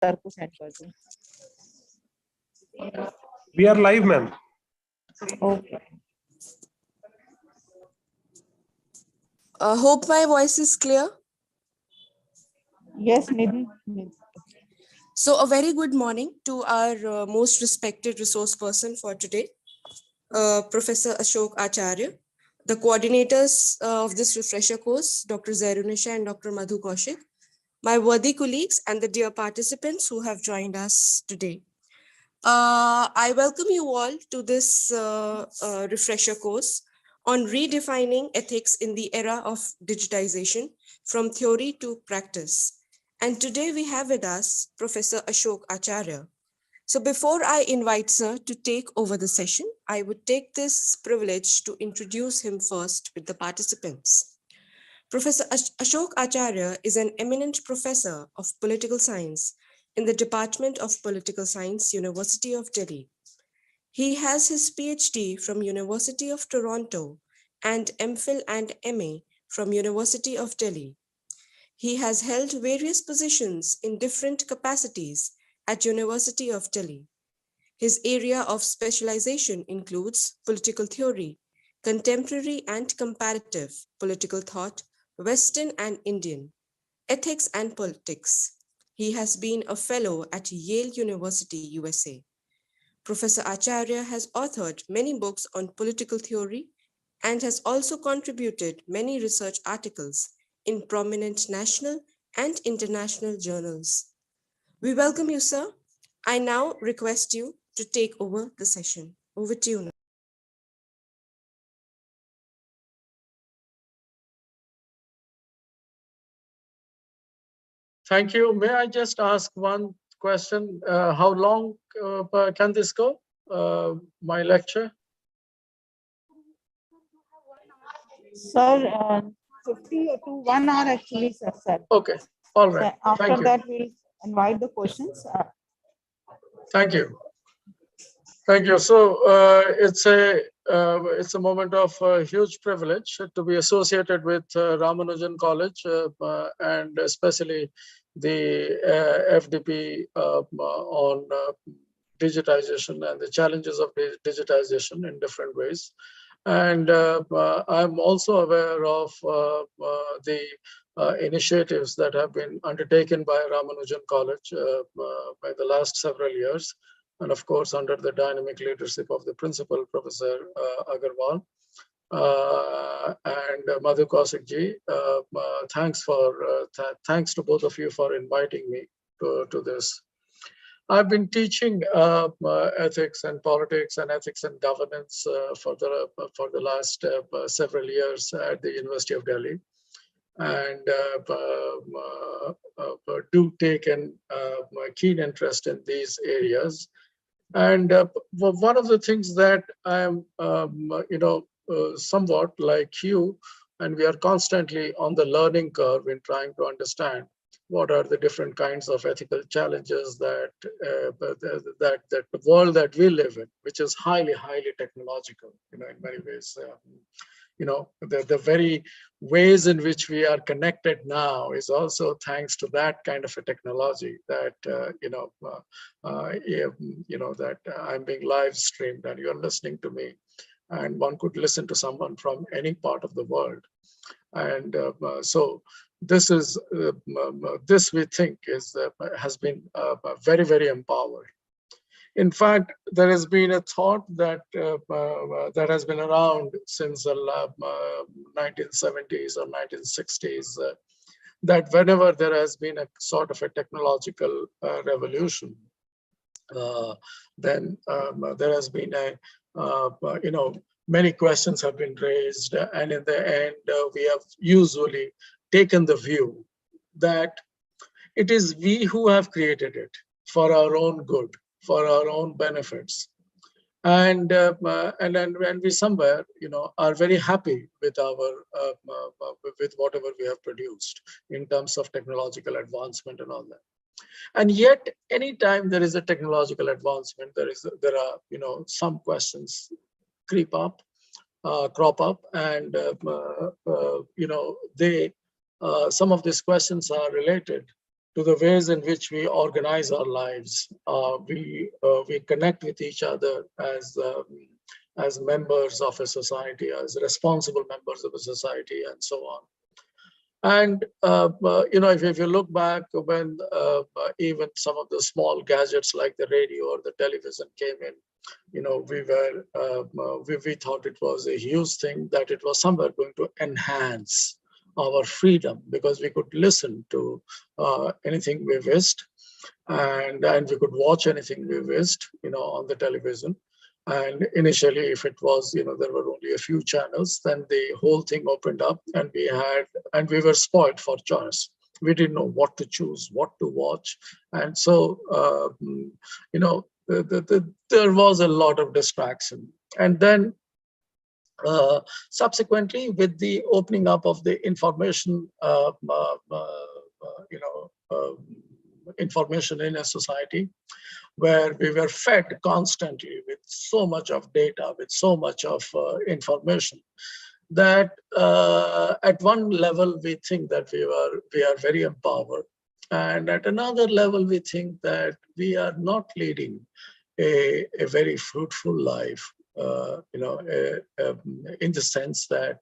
Sir को send कर दूं. We are live, ma'am. Okay. Hope my voice is clear. Yes, Nidhi. So a very good morning to our most respected resource person for today, Professor Ashok Acharya, the coordinators of this refresher course, Dr. Zairunisha and Dr. Madhu Kaushik, my worthy colleagues and the dear participants who have joined us today. I welcome you all to this refresher course on redefining ethics in the era of digitization from theory to practice. And today we have with us Professor Ashok Acharya. So before I invite sir to take over the session, I would take this privilege to introduce him first with the participants. Professor Ashok Acharya is an eminent professor of political science in the Department of Political Science, University of Delhi. He has his PhD from University of Toronto and MPhil and MA from University of Delhi. He has held various positions in different capacities at University of Delhi. His area of specialization includes political theory, contemporary and comparative political thought, Western and Indian, ethics and politics. He has been a fellow at Yale University, USA. Professor Acharya has authored many books on political theory and has also contributed many research articles in prominent national and international journals. We welcome you, sir. I now request you to take over the session. Over to you now. Thank you. May I just ask one question? How long can this go, my lecture? Sir, 50 to 1 hour actually, sir. Okay, all right. So after Thank you. that, we'll invite the questions. Thank you. Thank you. So it's a moment of huge privilege to be associated with Ramanujan College and especially the FDP on digitization and the challenges of digitization in different ways. And I'm also aware of the initiatives that have been undertaken by Ramanujan College by the last several years. And of course, under the dynamic leadership of the principal, Professor Agarwal and Madhu Kaushik ji. Thanks to both of you for inviting me to this. I've been teaching ethics and politics and ethics and governance for the last several years at the University of Delhi, and do take a keen interest in these areas. And one of the things that I am, somewhat like you, and we are constantly on the learning curve in trying to understand what are the different kinds of ethical challenges that the world that we live in, which is highly technological, in many ways. The very ways in which we are connected now is also thanks to that kind of a technology that that I'm being live streamed and you're listening to me, and one could listen to someone from any part of the world. And so this is this we think has been very empowering. In fact, there has been a thought that that has been around since the 1970s or 1960s, that whenever there has been a sort of a technological revolution, then there has been a many questions have been raised, and in the end, we have usually taken the view that it is we who have created it for our own good, for our own benefits, and then when we somewhere are very happy with our with whatever we have produced in terms of technological advancement and all that. And yet, anytime there is a technological advancement, there are some questions crop up, and some of these questions are related to the ways in which we organize our lives. We connect with each other as members of a society, as responsible members of a society, and so on. And if you look back when even some of the small gadgets like the radio or the television came in, we thought it was a huge thing, that it was somewhere going to enhance our freedom, because we could listen to anything we wished, and we could watch anything we wished, on the television. And initially, if it was, there were only a few channels, then the whole thing opened up, and we were spoiled for choice. We didn't know what to choose, what to watch. And so, there was a lot of distraction. And then subsequently, with the opening up of the information, information in a society, where we were fed constantly with so much of data, with so much of information, that at one level we think that we are very empowered, and at another level we think that we are not leading a very fruitful life, in the sense that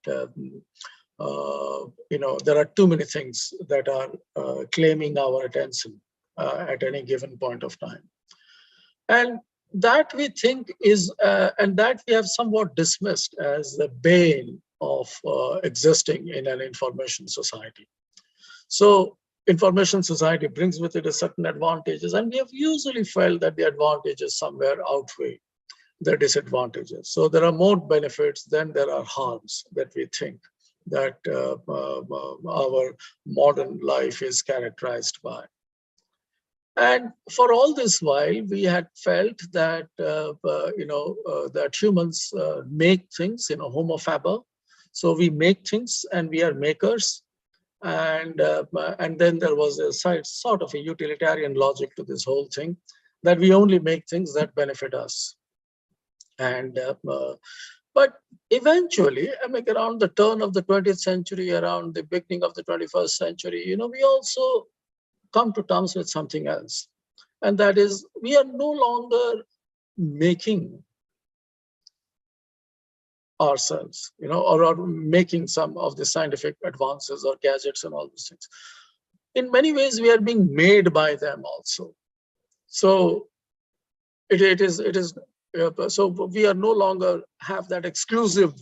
there are too many things that are claiming our attention at any given point of time. And that we think is, and that we have somewhat dismissed as the bane of existing in an information society. So information society brings with it a certain advantages, and we have usually felt that the advantages somewhere outweigh the disadvantages. So there are more benefits than there are harms that we think that our modern life is characterized by. And for all this while, we had felt that that humans make things, homo faber. So we make things, and we are makers. And then there was a sort of a utilitarian logic to this whole thing, that we only make things that benefit us. And but eventually, around the turn of the 20th century, around the beginning of the 21st century, we also come to terms with something else. And that is, we are no longer making ourselves, or making some of the scientific advances or gadgets and all these things. In many ways, we are being made by them also. So so we are no longer have that exclusive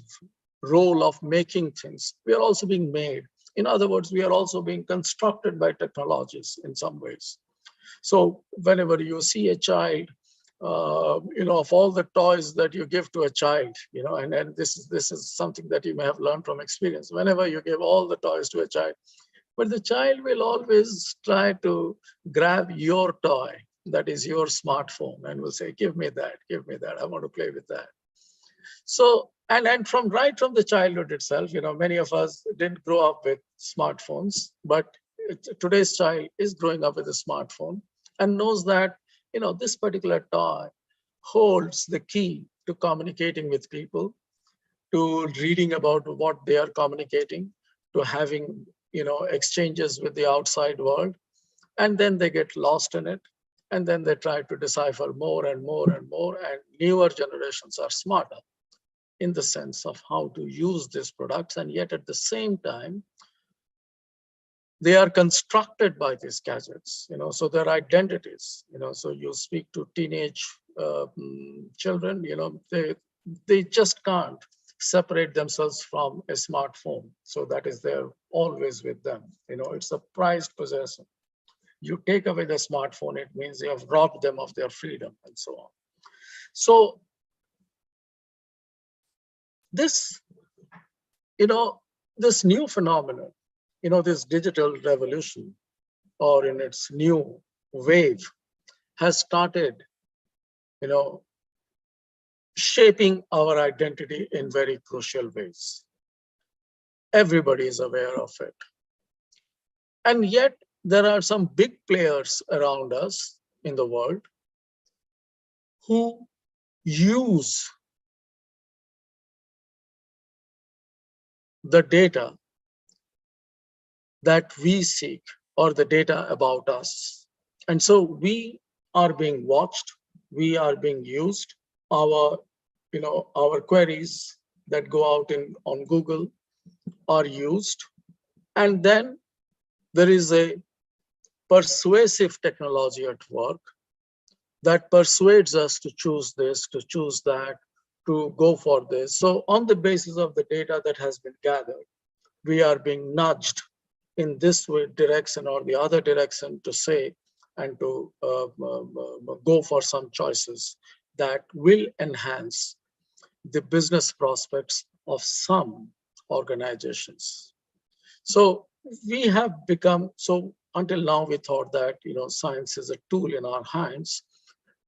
role of making things. We are also being made. In other words, we are also being constructed by technologies in some ways. So whenever you see a child, of all the toys that you give to a child, and this is something that you may have learned from experience. Whenever you give all the toys to a child, but the child will always try to grab your toy, that is your smartphone, and will say, give me that, I want to play with that. So, and right from the childhood itself, many of us didn't grow up with smartphones, but today's child is growing up with a smartphone and knows that, this particular toy holds the key to communicating with people, to reading about what they are communicating, to having, exchanges with the outside world. And then they get lost in it. And then they try to decipher more and more and more. And newer generations are smarter in the sense of how to use these products. And yet at the same time, they are constructed by these gadgets, so their identities, so you speak to teenage children, they just can't separate themselves from a smartphone. So that is there always with them. It's a prized possession. You take away the smartphone, it means you have robbed them of their freedom and so on. So this, this new phenomenon, this digital revolution, or in its new wave, has started, shaping our identity in very crucial ways. Everybody is aware of it. And yet there are some big players around us in the world who use the data that we seek or the data about us. And so we are being watched, we are being used, our queries that go out on Google are used. And then there is a persuasive technology at work that persuades us to choose this, to choose that, to go for this. So on the basis of the data that has been gathered, we are being nudged in this direction or the other direction to say and to go for some choices that will enhance the business prospects of some organizations. So we have become, so until now we thought that science is a tool in our hands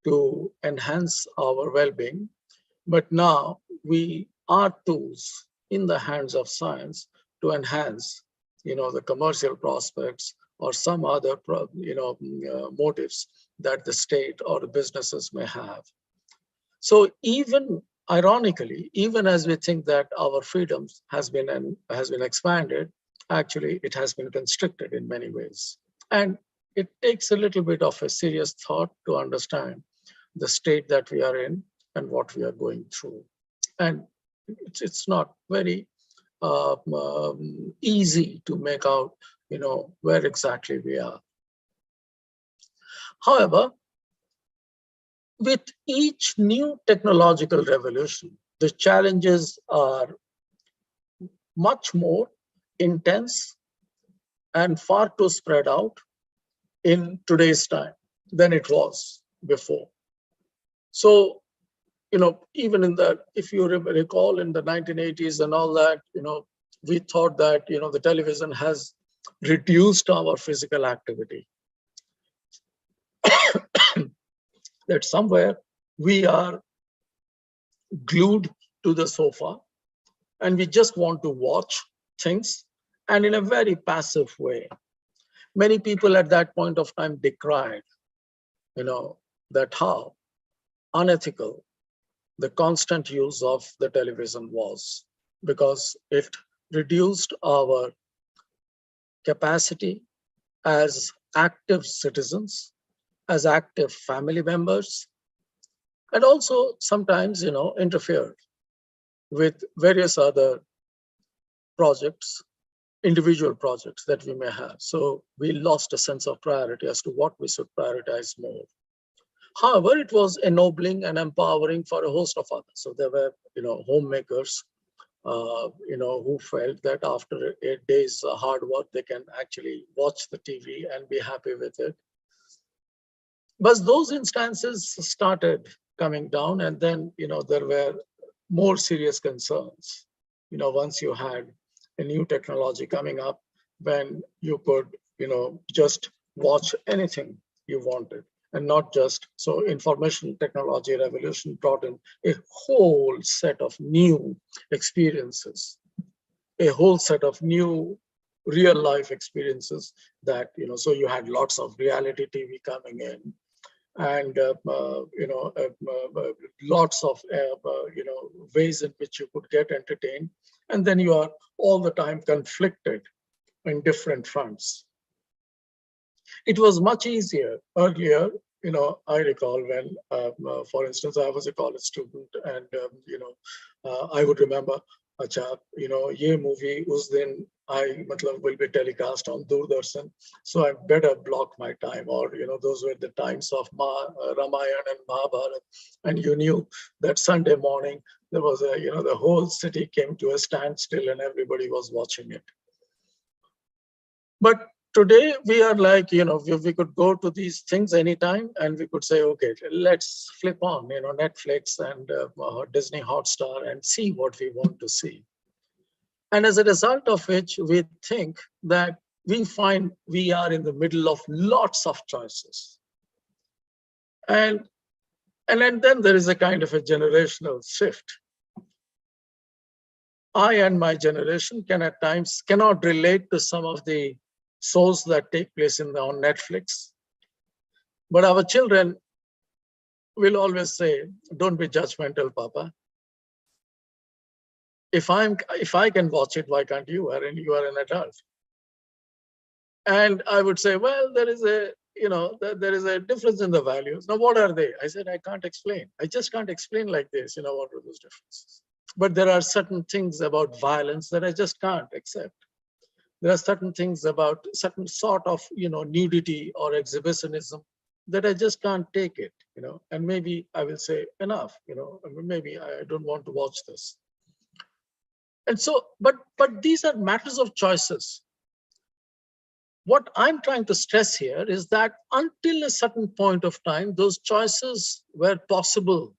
to enhance our well-being, but now we are tools in the hands of science to enhance the commercial prospects or some other motives that the state or the businesses may have. So even ironically, even as we think that our freedoms has been expanded, actually it has been constricted in many ways. And it takes a little bit of a serious thought to understand the state that we are in and what we are going through. And it's not very easy to make out, where exactly we are. However, with each new technological revolution, the challenges are much more intense and far too spread out in today's time than it was before. So, even if you recall in the 1980s and all that, we thought that, the television has reduced our physical activity. That somewhere we are glued to the sofa and we just want to watch things, and in a very passive way. Many people at that point of time decried, that how unethical the constant use of the television was, because it reduced our capacity as active citizens, as active family members, and also sometimes, interfered with various other projects, individual projects that we may have. So we lost a sense of priority as to what we should prioritize more. However, it was ennobling and empowering for a host of others. So there were, homemakers, who felt that after a day's hard work, they can actually watch the TV and be happy with it. But those instances started coming down, and then, there were more serious concerns. Once you had a new technology coming up, when you could, just watch anything you wanted. And not just, so information technology revolution brought in a whole set of new experiences, a whole set of new real life experiences that, so you had lots of reality TV coming in, and lots of ways in which you could get entertained, and then you are all the time conflicted in different fronts. It was much easier earlier. I recall when, for instance, I was a college student, and I would remember, acha, ye movie us din will be telecast on Doordarshan, so I better block my time. Or those were the times of Ramayana and Mahabharata, and you knew that Sunday morning there was the whole city came to a standstill and everybody was watching it. But today we are like, we could go to these things anytime and we could say, okay, let's flip on, Netflix and Disney Hotstar and see what we want to see. And as a result of which, we think that we find we are in the middle of lots of choices. And then there is a kind of a generational shift. I and my generation can at times cannot relate to some of the shows that take place on Netflix. But our children will always say, don't be judgmental, Papa. If I can watch it, why can't you? You are an adult. And I would say, well, there is a, there is a difference in the values. Now, what are they? I said, I can't explain. I just can't explain like this, what are those differences? But there are certain things about violence that I just can't accept. There are certain things about certain sort of, nudity or exhibitionism that I just can't take it, and maybe I will say enough, maybe I don't want to watch this. And so, but these are matters of choices. What I'm trying to stress here is that until a certain point of time, those choices were possible.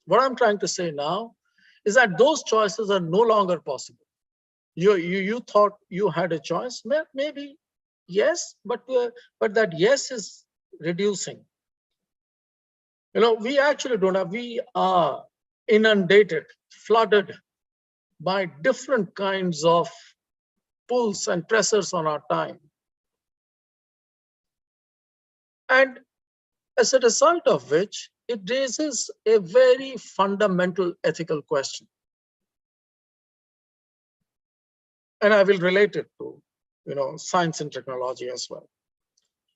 What I'm trying to say now is that those choices are no longer possible. You thought you had a choice, maybe yes, but that yes is reducing. We actually don't have, we are inundated, flooded by different kinds of pulls and pressures on our time. And as a result of which, it raises a very fundamental ethical question. And I will relate it to, science and technology as well.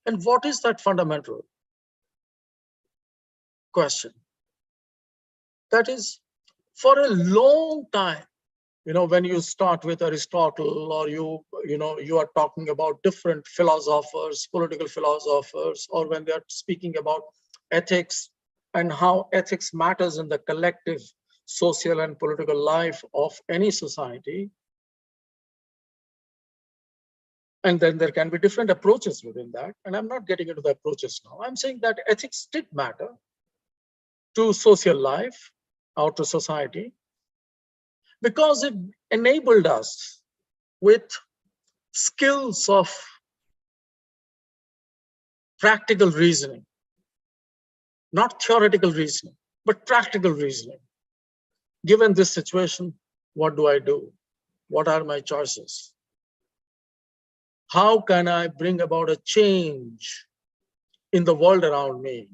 And what is that fundamental question? That is, for a long time, when you start with Aristotle, or you are talking about different philosophers, political philosophers, or when they are speaking about ethics and how ethics matters in the collective social and political life of any society. And then there can be different approaches within that. And I'm not getting into the approaches now. I'm saying that ethics did matter to social life or to society, because it enabled us with skills of practical reasoning, not theoretical reasoning, but practical reasoning. Given this situation, what do I do? What are my choices? How can I bring about a change in the world around me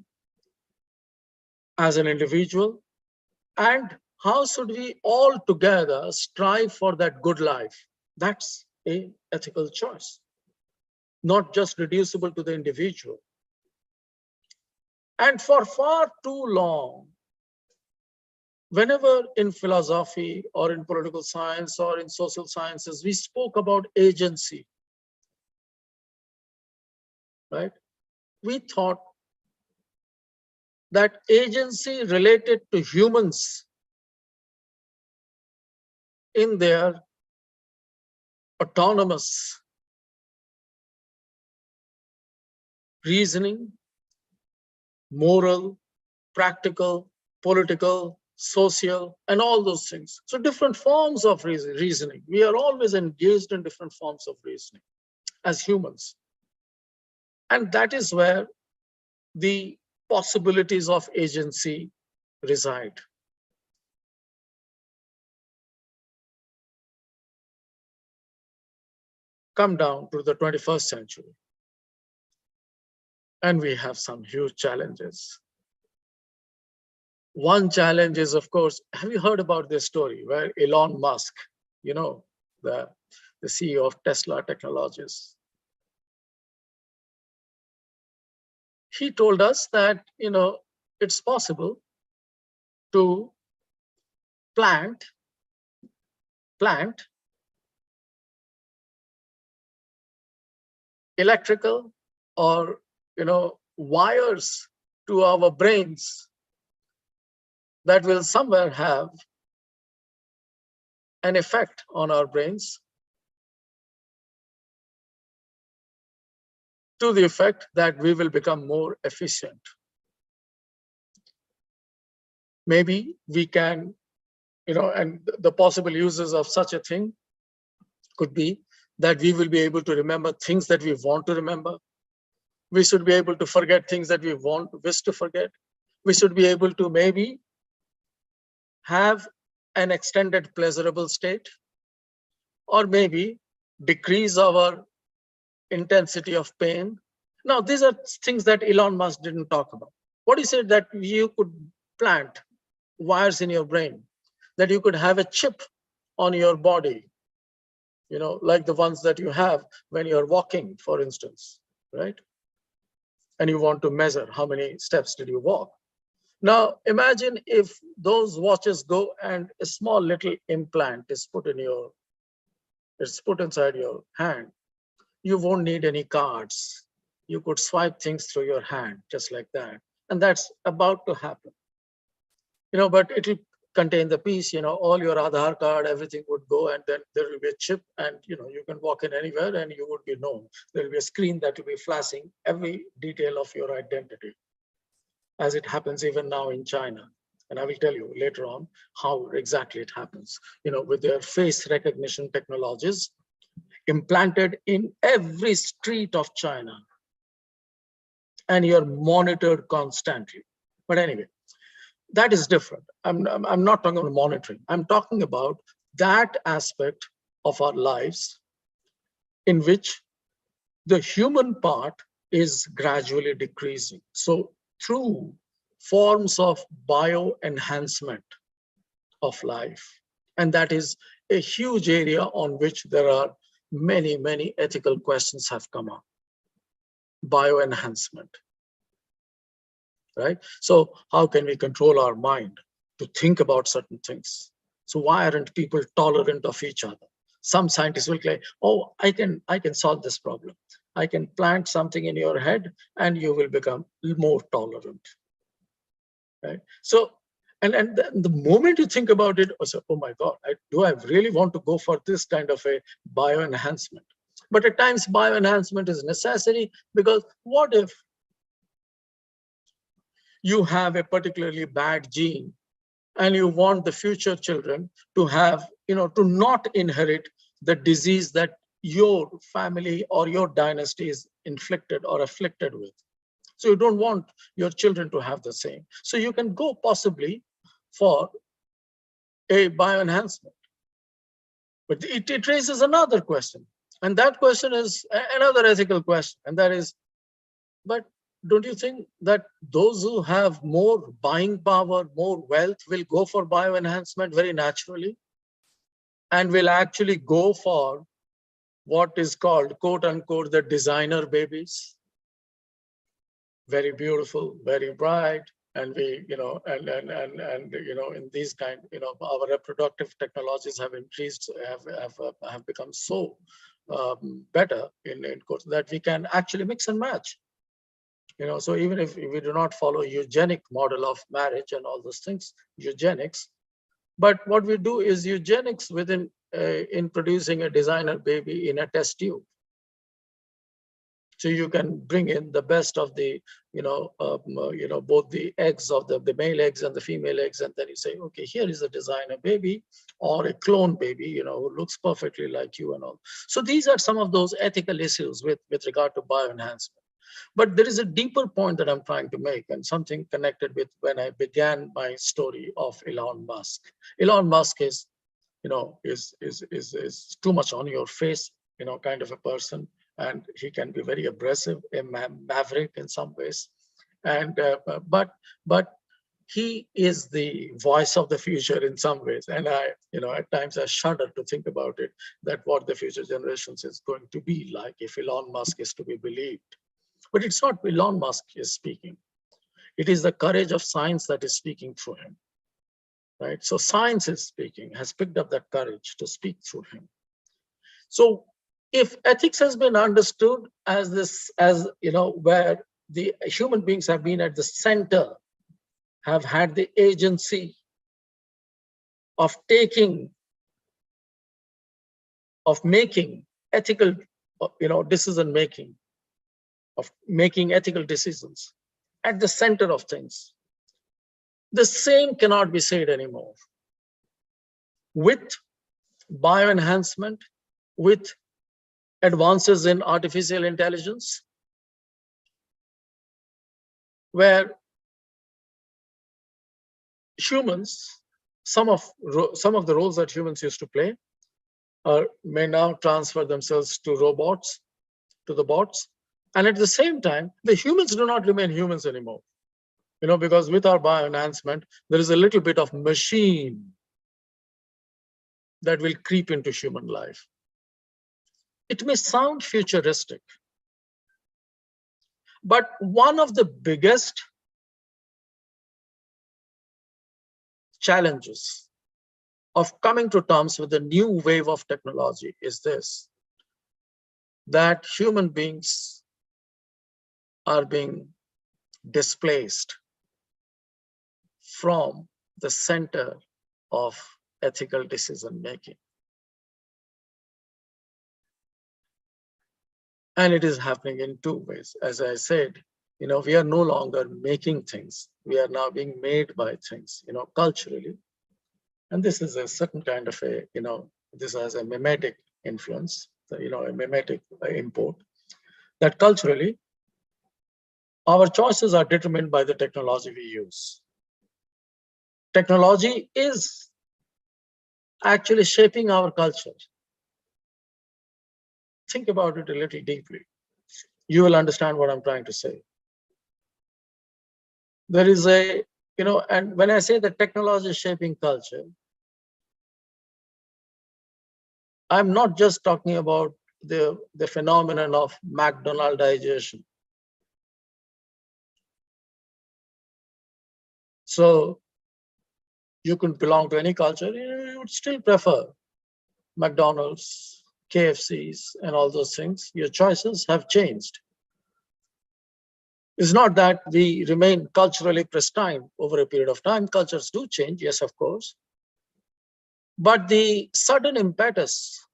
as an individual? And how should we all together strive for that good life? That's an ethical choice, not just reducible to the individual. And for far too long, whenever in philosophy or in political science or in social sciences, we spoke about agency, right? We thought that agency related to humans in their autonomous reasoning, moral, practical, political, social, and all those things. So different forms of reasoning. We are always engaged in different forms of reasoning as humans. And that is where the possibilities of agency reside. Come down to the 21st century, and we have some huge challenges. One challenge is, of course, have you heard about this story where Elon Musk, the CEO of Tesla Technologies, he told us that, it's possible to plant electrical or, wires to our brains that will somewhere have an effect on our brains, to the effect that we will become more efficient. Maybe we can, and the possible uses of such a thing could be that we will be able to remember things that we want to remember. We should be able to forget things that we wish to forget. We should be able to maybe have an extended pleasurable state, or maybe decrease our intensity of pain. Now, these are things that Elon Musk didn't talk about. What he said, that you could plant wires in your brain, that you could have a chip on your body like the ones that you have when you're walking, for instance, right? And you want to measure how many steps did you walk. Now, imagine if those watches go and a small little implant is put inside your hand. You won't need any cards. You could swipe things through your hand just like that. And that's about to happen. But it'll contain the piece, all your Aadhaar card, everything would go, and then there will be a chip, and you can walk in anywhere and you would be known. There will be a screen that will be flashing every detail of your identity, as it happens even now in China. And I will tell you later on how exactly it happens, with their face recognition technologies implanted in every street of China. And you're monitored constantly. But anyway, that is different. I'm not talking about monitoring. I'm talking about that aspect of our lives in which the human part is gradually decreasing. So through forms of bio-enhancement of life, and that is a huge area on which there are many, many ethical questions have come up. Bio-enhancement. Right? So how can we control our mind to think about certain things? So why aren't people tolerant of each other? Some scientists will claim, oh, I can solve this problem. I can plant something in your head and you will become more tolerant. Right? So, and the moment you think about it, also, oh my God, do I really want to go for this kind of a bio-enhancement? But at times bio-enhancement is necessary, because what if you have a particularly bad gene and you want the future children to have, to not inherit the disease that your family or your dynasty is inflicted or afflicted with. So you don't want your children to have the same. So you can go possibly for a bioenhancement. But it raises another question. And that question is another ethical question. And that is, but don't you think that those who have more buying power, more wealth, will go for bioenhancement very naturally? And will actually go for what is called, quote unquote, the designer babies? Very beautiful, very bright. And we, in these kind, our reproductive technologies have increased, have become so better in course that we can actually mix and match. So even if we do not follow eugenic model of marriage and all those things, eugenics, but what we do is eugenics within in producing a designer baby in a test tube. So you can bring in the best of the, both the eggs of the male eggs and the female eggs, and then you say, okay, here is a designer baby or a clone baby, who looks perfectly like you and all. So these are some of those ethical issues with regard to bioenhancement. But there is a deeper point that I'm trying to make, and something connected with when I began my story of Elon Musk. Elon Musk is, is too much on your face, kind of a person, and he can be very aggressive, a maverick in some ways, and but he is the voice of the future in some ways. And I, at times I shudder to think about it, that what the future generations is going to be like if Elon Musk is to be believed. But it's not Elon Musk is speaking. It is the courage of science that is speaking through him, right? So science is speaking, has picked up that courage to speak through him. So if ethics has been understood as this, where the human beings have been at the center, have had the agency of making ethical, decision making, of making ethical decisions at the center of things. The same cannot be said anymore. With bioenhancement, with advances in artificial intelligence, where humans, some of the roles that humans used to play may now transfer themselves to robots, to the bots. And at the same time, the humans do not remain humans anymore, because with our bioenhancement, there is a little bit of machine that will creep into human life. It may sound futuristic, but one of the biggest challenges of coming to terms with the new wave of technology is this, that human beings are being displaced from the center of ethical decision making. And it is happening in two ways. As I said, we are no longer making things. We are now being made by things, culturally. And this is a certain kind of this has a mimetic influence, a mimetic import, that culturally, our choices are determined by the technology we use. Technology is actually shaping our culture. Think about it a little deeply. You will understand what I'm trying to say. There is and when I say that technology is shaping culture, I'm not just talking about the phenomenon of McDonaldization. So you could belong to any culture, you would still prefer McDonald's, KFCs, and all those things. Your choices have changed. It's not that we remain culturally pristine over a period of time. Cultures do change, yes, of course. But the sudden impetus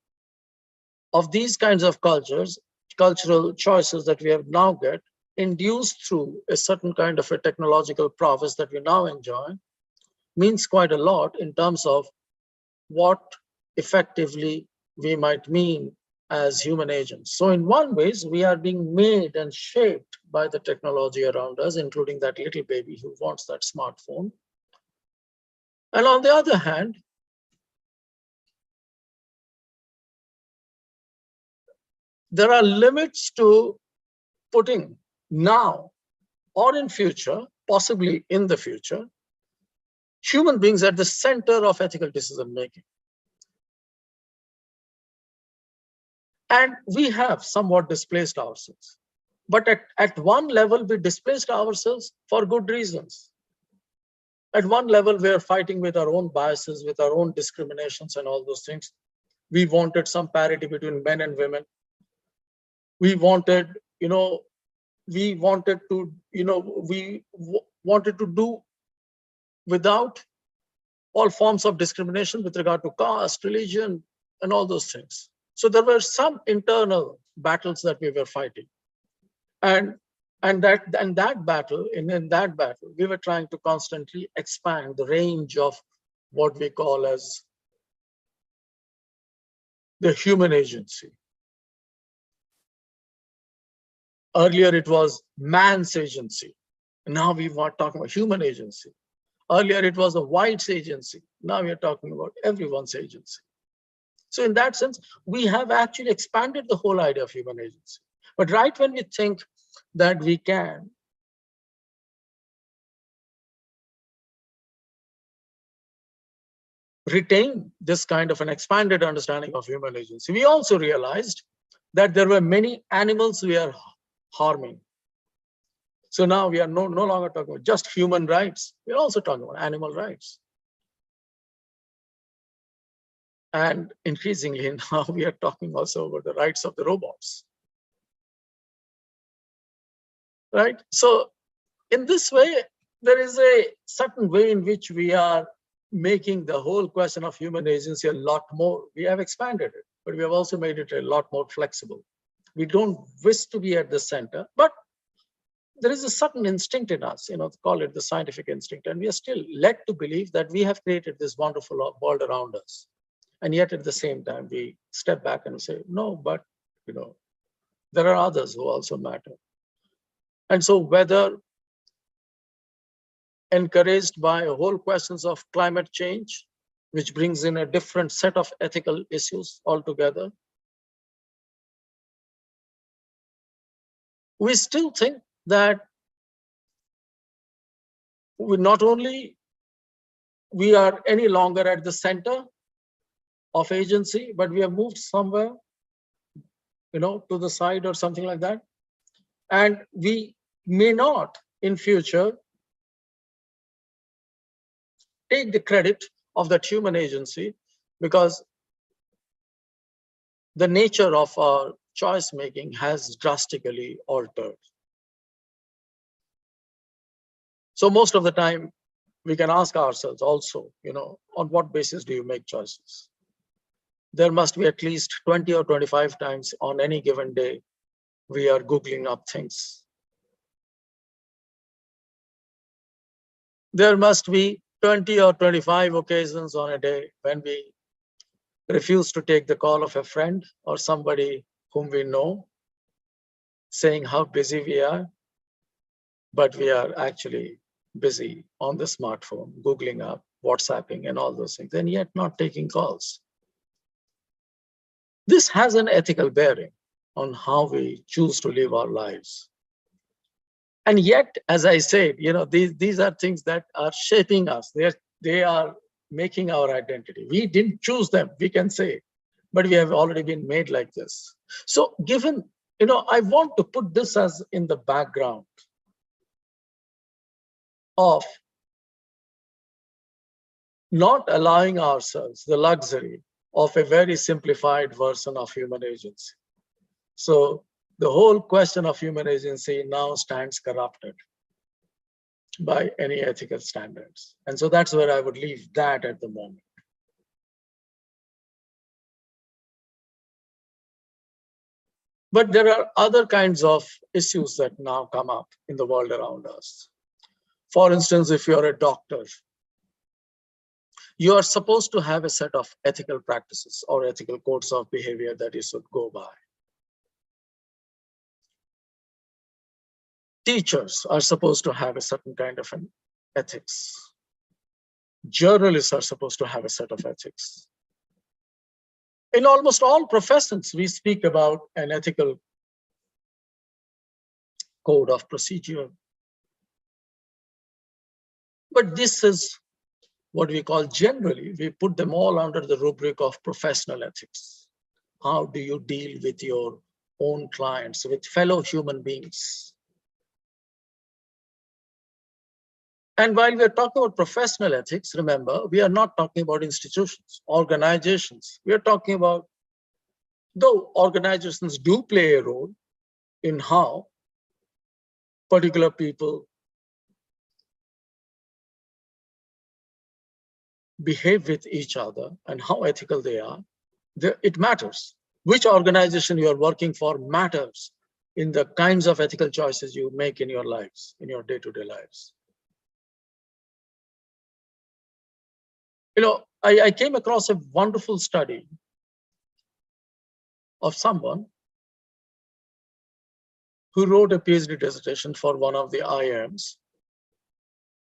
of these kinds of cultural choices that we have now got, induced through a certain kind of a technological prowess that we now enjoy, means quite a lot in terms of what effectively we might mean as human agents. So in one ways, we are being made and shaped by the technology around us, including that little baby who wants that smartphone. And on the other hand, there are limits to putting now or in future, possibly in the future, human beings at the center of ethical decision making. And we have somewhat displaced ourselves. But at one level, we displaced ourselves for good reasons. At one level, we are fighting with our own biases, with our own discriminations and all those things. We wanted some parity between men and women. We wanted, we wanted to do without all forms of discrimination with regard to caste, religion, and all those things. So there were some internal battles that we were fighting. And in that battle, we were trying to constantly expand the range of what we call as the human agency. Earlier, it was man's agency. Now we are talking about human agency. Earlier, it was the white's agency. Now we are talking about everyone's agency. So in that sense, we have actually expanded the whole idea of human agency. But right when we think that we can retain this kind of an expanded understanding of human agency, we also realized that there were many animals we are harming. So now we are no longer talking about just human rights. We're also talking about animal rights. And increasingly now we are talking also about the rights of the robots. Right? So in this way, there is a certain way in which we are making the whole question of human agency a lot more. We have expanded it, but we have also made it a lot more flexible. We don't wish to be at the center, but there is a certain instinct in us, call it the scientific instinct, and we are still led to believe that we have created this wonderful world around us. And yet at the same time, we step back and say, no, but there are others who also matter. And so whether encouraged by whole questions of climate change, which brings in a different set of ethical issues altogether, we still think that we not only we are any longer at the center of agency, but we have moved somewhere to the side or something like that. And we may not in future take the credit of that human agency, because the nature of our choice making has drastically altered. So most of the time, we can ask ourselves also, on what basis do you make choices? There must be at least 20 or 25 times on any given day we are Googling up things. There must be 20 or 25 occasions on a day when we refuse to take the call of a friend or somebody whom we know, saying how busy we are, but we are actually busy on the smartphone, Googling up, WhatsApping, and all those things, and yet not taking calls. This has an ethical bearing on how we choose to live our lives. And yet, as I said, these are things that are shaping us. They are making our identity. We didn't choose them, we can say, but we have already been made like this. So given, I want to put this as in the background of not allowing ourselves the luxury of a very simplified version of human agency. So the whole question of human agency now stands corrupted by any ethical standards. And so that's where I would leave that at the moment. But there are other kinds of issues that now come up in the world around us. For instance, if you're a doctor, you are supposed to have a set of ethical practices or ethical codes of behavior that you should go by. Teachers are supposed to have a certain kind of an ethics. Journalists are supposed to have a set of ethics. In almost all professions, we speak about an ethical code of procedure. But this is what we call generally, we put them all under the rubric of professional ethics. How do you deal with your own clients, with fellow human beings? And while we're talking about professional ethics, remember, we are not talking about institutions, organizations. We are talking about, though organizations do play a role in how particular people behave with each other and how ethical they are, it matters. Which organization you are working for matters in the kinds of ethical choices you make in your lives, in your day-to-day lives. I came across a wonderful study of someone who wrote a PhD dissertation for one of the IIMs.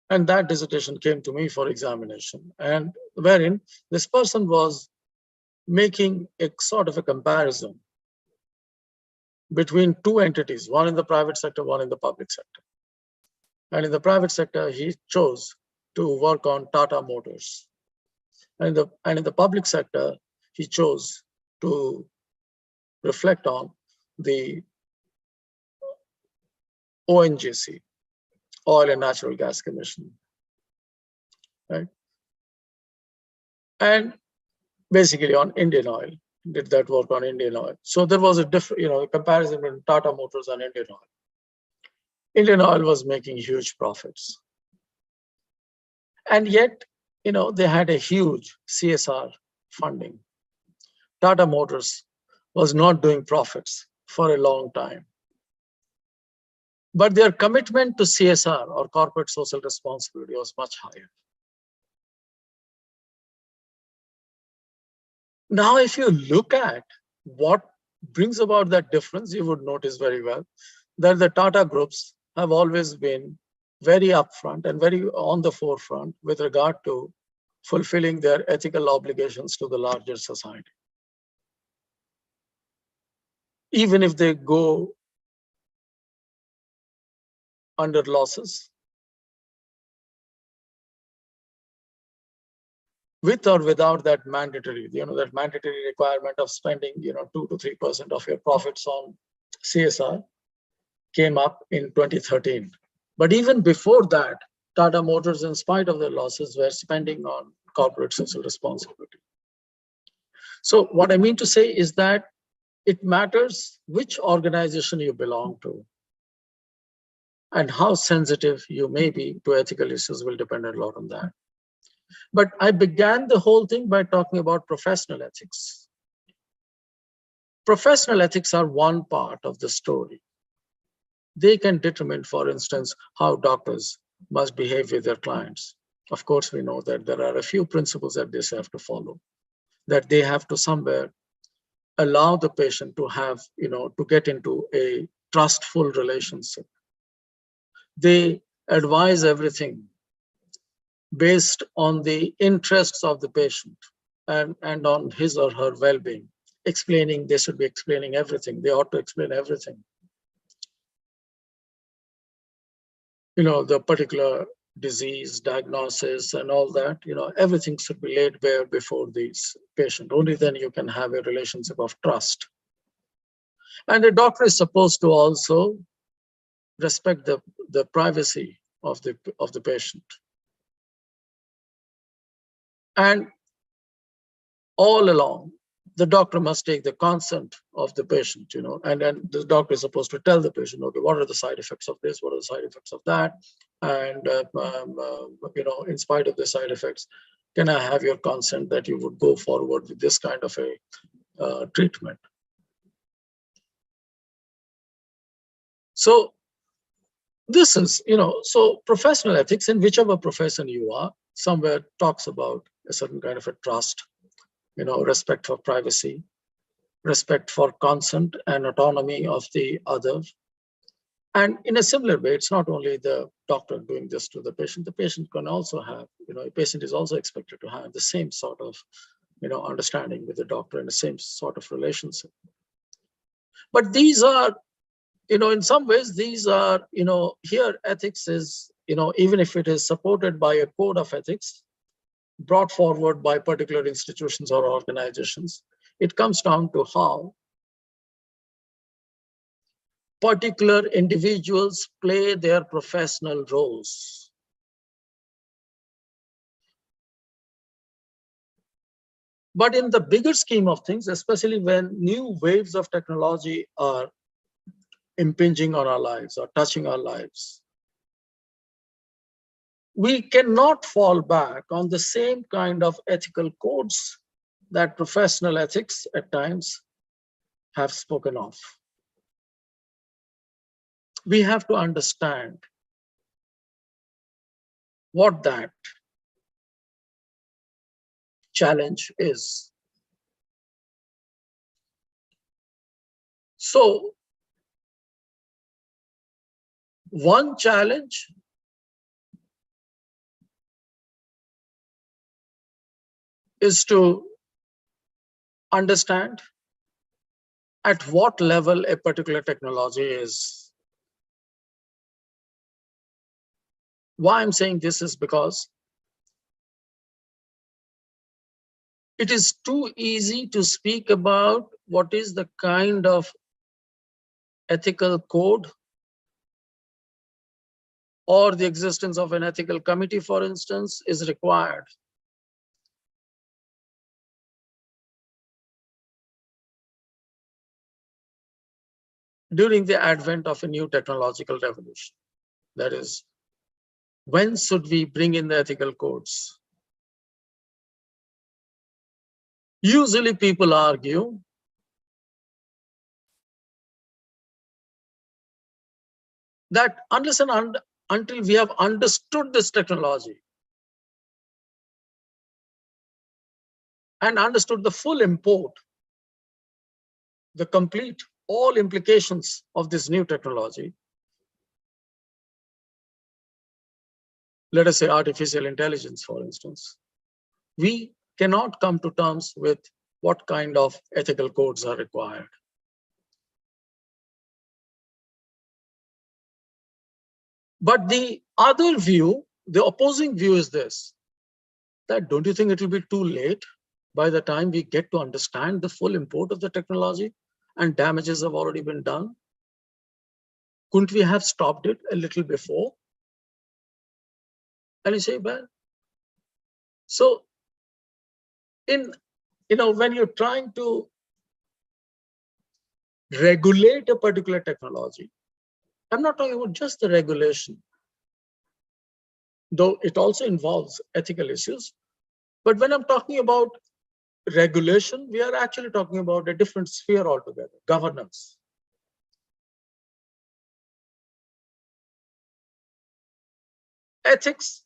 And that dissertation came to me for examination, and wherein this person was making a sort of a comparison between two entities, one in the private sector, one in the public sector. And in the private sector, he chose to work on Tata Motors. And in the public sector, he chose to reflect on the ONGC, Oil and Natural Gas Commission, right? And basically on Indian Oil, did that work on Indian Oil. So there was a different, comparison between Tata Motors and Indian Oil. Indian Oil was making huge profits. And yet, they had a huge CSR funding. Tata Motors was not doing profits for a long time. But their commitment to CSR, or corporate social responsibility, was much higher. Now, if you look at what brings about that difference, you would notice very well that the Tata groups have always been very upfront and very on the forefront with regard to fulfilling their ethical obligations to the larger society. Even if they go under losses, with or without that mandatory, that mandatory requirement of spending, 2 to 3% of your profits on CSR came up in 2013. But even before that, Tata Motors, in spite of their losses, were spending on corporate social responsibility. So what I mean to say is that it matters which organization you belong to, and how sensitive you may be to ethical issues will depend a lot on that. But I began the whole thing by talking about professional ethics. Professional ethics are one part of the story. They can determine, for instance, how doctors must behave with their clients. Of course, we know that there are a few principles that they have to follow, that they have to somewhere allow the patient to have, to get into a trustful relationship. They advise everything based on the interests of the patient and on his or her well-being. They should be explaining everything. They ought to explain everything. The particular disease, diagnosis, and all that, everything should be laid bare before this patient. Only then you can have a relationship of trust. And the doctor is supposed to also respect the privacy of the patient. And all along, the doctor must take the consent of the patient, and then the doctor is supposed to tell the patient, okay, what are the side effects of this? What are the side effects of that? And, in spite of the side effects, can I have your consent that you would go forward with this kind of a treatment? So this is, so professional ethics in whichever profession you are, somewhere talks about a certain kind of a trust, respect for privacy, respect for consent and autonomy of the other. And in a similar way, it's not only the doctor doing this to the patient can also have, a patient is also expected to have the same sort of, understanding with the doctor and the same sort of relationship. But these are, in some ways, these are, here ethics is, even if it is supported by a code of ethics, brought forward by particular institutions or organizations, it comes down to how particular individuals play their professional roles. But in the bigger scheme of things, especially when new waves of technology are impinging on our lives or touching our lives, we cannot fall back on the same kind of ethical codes that professional ethics at times have spoken of. We have to understand what that challenge is. So, one challenge is to understand at what level a particular technology is. Why I'm saying this is because it is too easy to speak about what is the kind of ethical code or the existence of an ethical committee, for instance, is required. During the advent of a new technological revolution. That is, when should we bring in the ethical codes? Usually people argue that unless and until we have understood this technology and understood the full import, the complete, all implications of this new technology, let us say artificial intelligence, for instance, we cannot come to terms with what kind of ethical codes are required. But the other view, the opposing view is this, that don't you think it will be too late by the time we get to understand the full import of the technology and damages have already been done? Couldn't we have stopped it a little before? And you say, well, so when you're trying to regulate a particular technology, I'm not talking about just the regulation, though it also involves ethical issues. But when I'm talking about regulation, we are actually talking about a different sphere altogether, governance. Ethics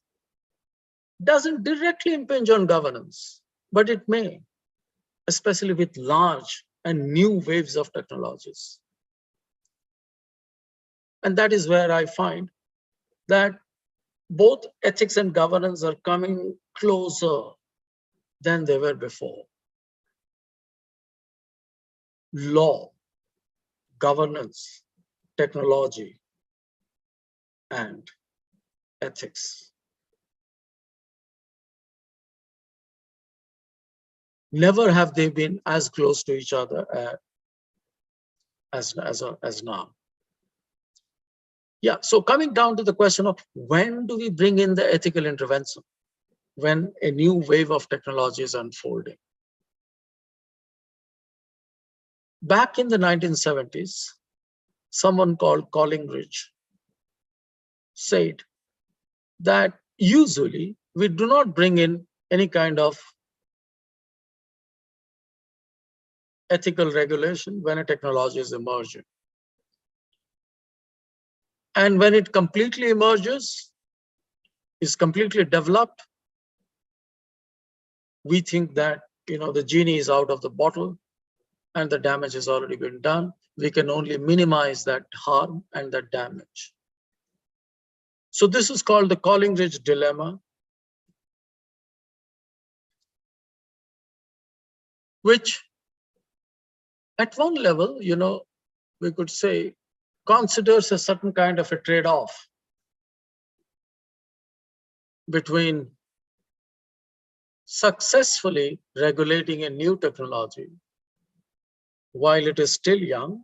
doesn't directly impinge on governance, but it may, especially with large and new waves of technologies. And that is where I find that both ethics and governance are coming closer than they were before. Law, governance, technology, and ethics. Never have they been as close to each other as now. Yeah, so coming down to the question of when do we bring in the ethical intervention when a new wave of technology is unfolding? Back in the 1970s, someone called Collingridge said that usually we do not bring in any kind of ethical regulation when a technology is emerging. And when it completely emerges, is completely developed, we think that the genie is out of the bottle and the damage has already been done. We can only minimize that harm and that damage. So this is called the Collingridge dilemma, which at one level, we could say considers a certain kind of a trade-off between successfully regulating a new technology while it is still young,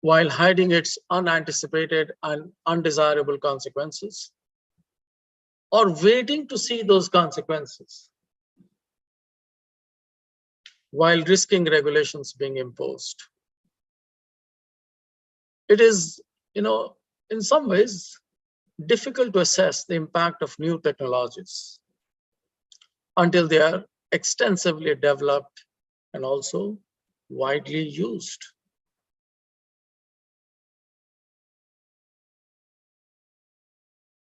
while hiding its unanticipated and undesirable consequences, or waiting to see those consequences while risking regulations being imposed. It is, in some ways, difficult to assess the impact of new technologies until they are extensively developed and also widely used.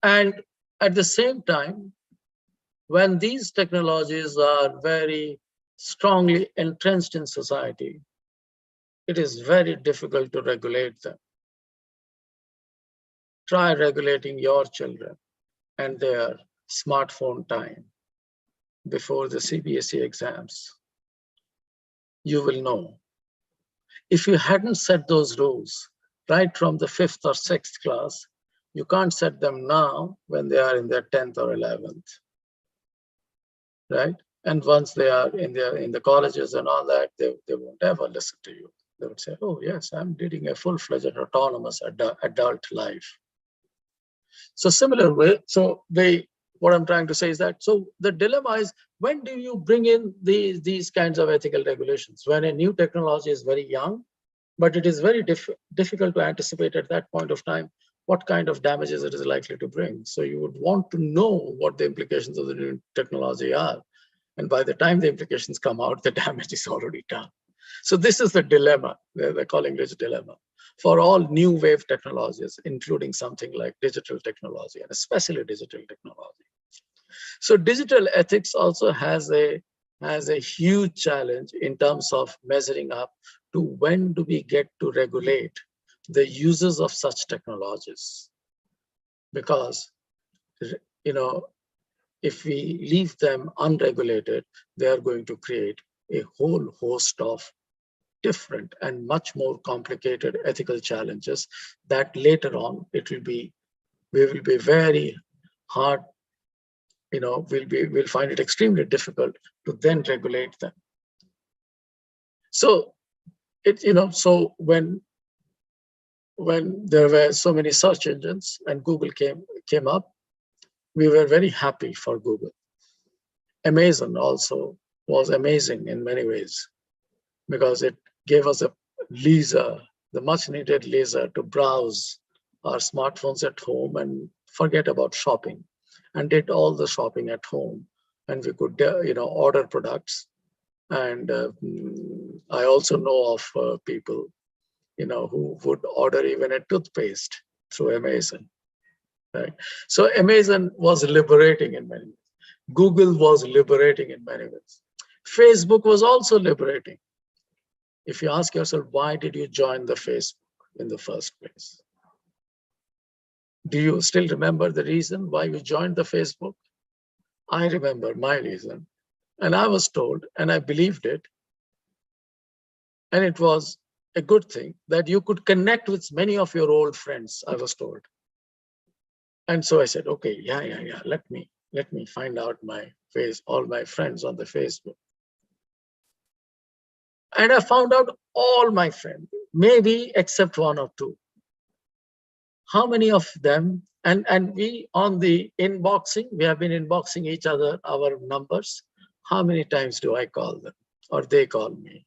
And at the same time, when these technologies are very strongly entrenched in society, it is very difficult to regulate them. Try regulating your children and their smartphone time before the CBSE exams. You will know. If you hadn't set those rules right from the 5th or 6th class, you can't set them now when they are in their 10th or 11th, right? And once they are in the colleges and all that, they won't ever listen to you. They would say, oh yes, I'm leading a full-fledged autonomous adult life. So similar way, what I'm trying to say is that, so the dilemma is, when do you bring in these kinds of ethical regulations? When a new technology is very young, but it is very difficult to anticipate at that point of time what kind of damages it is likely to bring. So you would want to know what the implications of the new technology are. And by the time the implications come out, the damage is already done. So this is the dilemma, the Collingridge dilemma, for all new wave technologies, including something like digital technology, and especially digital technology. So digital ethics also has a huge challenge in terms of measuring up to when do we get to regulate the uses of such technologies. Because, if we leave them unregulated, they are going to create a whole host of different and much more complicated ethical challenges that later on it will be we will be very hard, we'll find it extremely difficult to then regulate them. So so when there were so many search engines and Google came up, we were very happy for Google. Amazon also was amazing in many ways because it gave us a leisure, the much needed leisure to browse our smartphones at home and forget about shopping, and did all the shopping at home. And we could, order products. And I also know of people, who would order even a toothpaste through Amazon. Right? So Amazon was liberating in many ways. Google was liberating in many ways. Facebook was also liberating. If you ask yourself, why did you join the Facebook in the first place? Do you still remember the reason why you joined the Facebook? I remember my reason. And I was told, and I believed it, and it was a good thing that you could connect with many of your old friends, I was told. And so I said, okay, yeah, let me find out all my friends on the Facebook. And I found out all my friends, maybe except one or two. How many of them, and we on the inboxing, we have been inboxing each other, our numbers. How many times do I call them or they call me?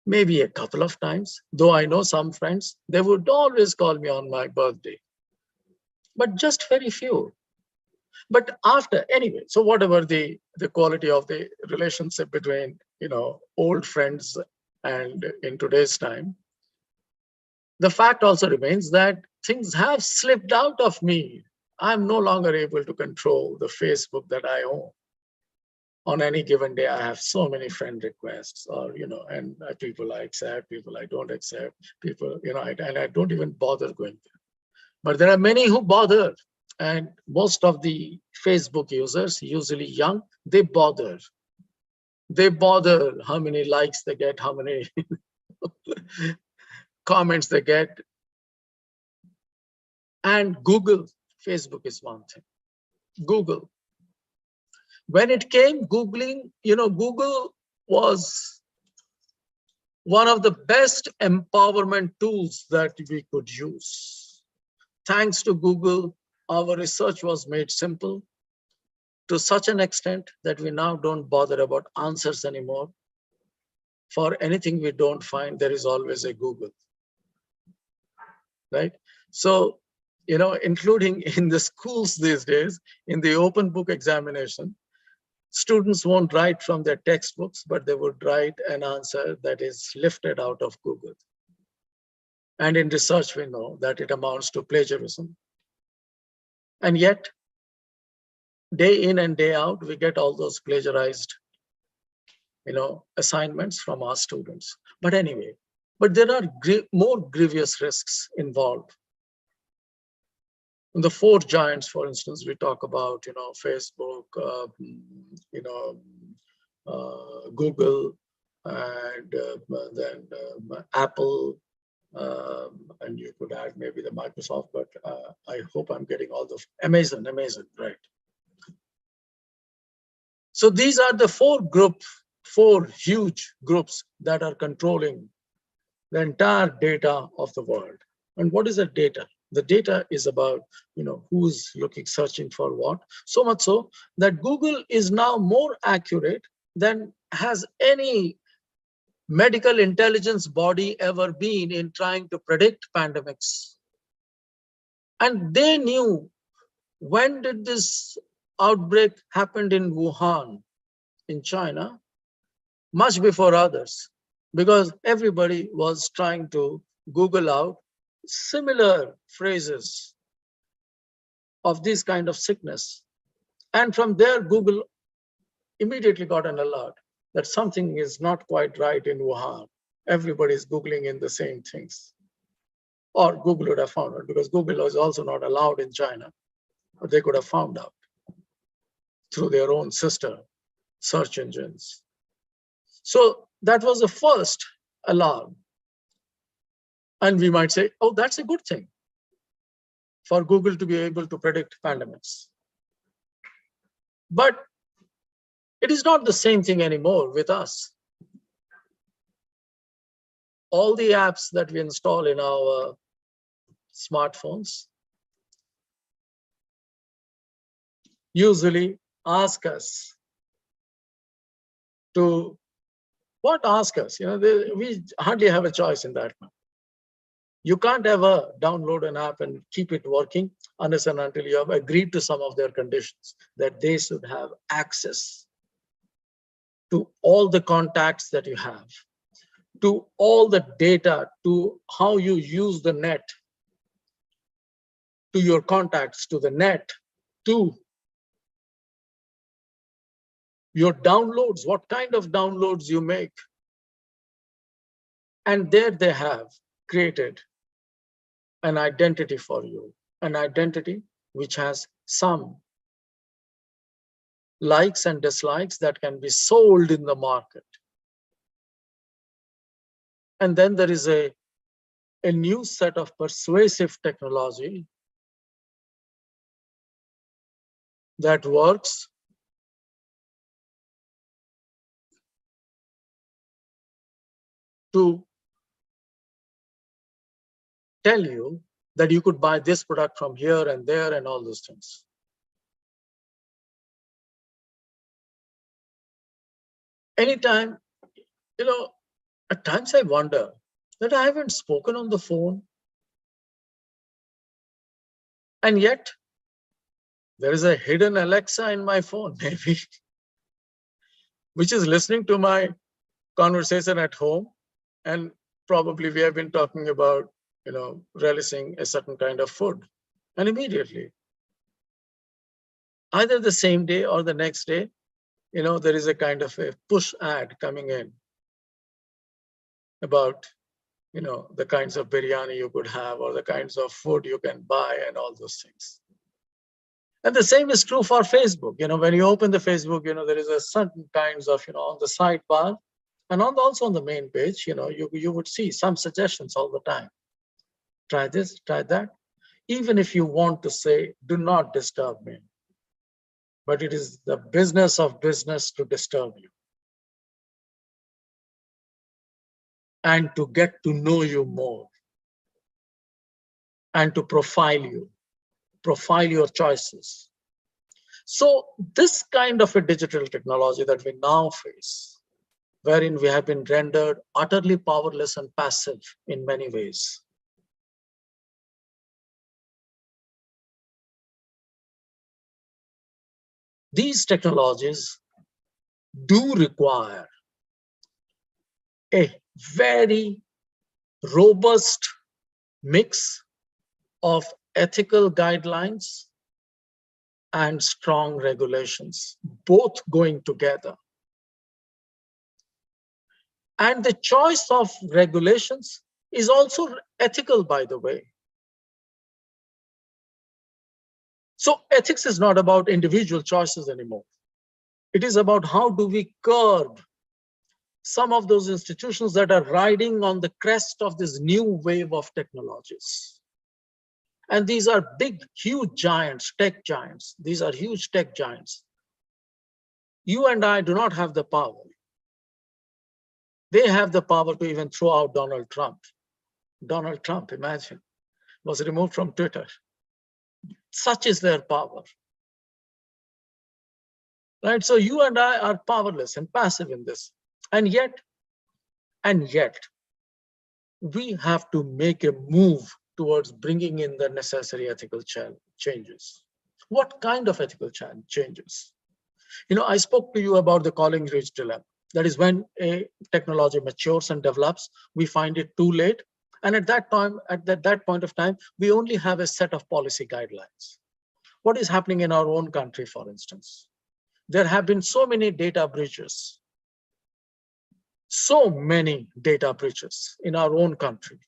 Maybe a couple of times, though I know some friends, they would always call me on my birthday, but just very few. But anyway, so whatever the quality of the relationship between, old friends and in today's time, the fact also remains that things have slipped out of me. I'm no longer able to control the Facebook that I own. On any given day, I have so many friend requests, or, and people I accept, people I don't accept, people, and I don't even bother going there. But there are many who bother. And most of the Facebook users, usually young, they bother. They bother how many likes they get, how many comments they get. And Facebook is one thing. Google. When it came, Googling, Google was one of the best empowerment tools that we could use. Thanks to Google, our research was made simple to such an extent that we now don't bother about answers anymore. For anything we don't find, there is always a Google, right? So, including in the schools these days, in the open book examination, students won't write from their textbooks, but they would write an answer that is lifted out of Google. And in research, we know that it amounts to plagiarism. And yet, day in and day out, we get all those plagiarized, assignments from our students. But anyway, there are more grievous risks involved. In the four giants, for instance, we talk about, Facebook, Google, and then Apple, and you could add maybe the Microsoft, but I hope I'm getting all the Amazon, right? So these are the four huge groups that are controlling the entire data of the world. And what is the data? The data is about, who's searching for what. So much so that Google is now more accurate than has any medical intelligence body ever been in trying to predict pandemics. And they knew when did this outbreak happened in Wuhan, in China, much before others, because everybody was trying to Google out similar phrases of this kind of sickness. And from there, Google immediately got an alert that something is not quite right in Wuhan. Everybody is Googling in the same things. Or Google would have found it, because Google was also not allowed in China, but they could have found out through their own sister search engines. So that was the first alarm. And we might say, oh, that's a good thing. for Google to be able to predict pandemics. But it is not the same thing anymore with us. All the apps that we install in our smartphones usually ask us to, what ask us? We hardly have a choice in that. You can't ever download an app and keep it working unless and until you have agreed to some of their conditions, that they should have access to all the contacts that you have, to all the data, to how you use the net, to your contacts, to the net, to your downloads, what kind of downloads you make. And there they have created an identity for you, an identity which has some likes and dislikes that can be sold in the market. And then there is a new set of persuasive technology that works to tell you that you could buy this product from here and there and all those things. Anytime, at times I wonder that I haven't spoken on the phone, and yet there is a hidden Alexa in my phone, maybe, which is listening to my conversation at home. And probably we have been talking about, relishing a certain kind of food. And immediately, either the same day or the next day, there is a kind of a push ad coming in about, the kinds of biryani you could have or the kinds of food you can buy and all those things. And the same is true for Facebook. When you open the Facebook, there is a certain kinds of, on the sidebar and also on the main page, you would see some suggestions all the time. Try this, try that. Even if you want to say, do not disturb me. But it is the business of business to disturb you and to get to know you more and to profile your choices. So this kind of a digital technology that we now face, wherein we have been rendered utterly powerless and passive in many ways. These technologies do require a very robust mix of ethical guidelines and strong regulations, both going together. And the choice of regulations is also ethical, by the way. So ethics is not about individual choices anymore. It is about how do we curb some of those institutions that are riding on the crest of this new wave of technologies. And these are big, huge giants, tech giants. These are huge tech giants. You and I do not have the power. They have the power to even throw out Donald Trump. Donald Trump, imagine, was removed from Twitter. Such is their power. Right? So you and I are powerless and passive in this. And yet, we have to make a move towards bringing in the necessary ethical changes. What kind of ethical changes? I spoke to you about the Collingridge dilemma. That is when a technology matures and develops, we find it too late. And at that point of time, we only have a set of policy guidelines. What is happening in our own country, for instance? There have been so many data breaches. So many data breaches in our own country.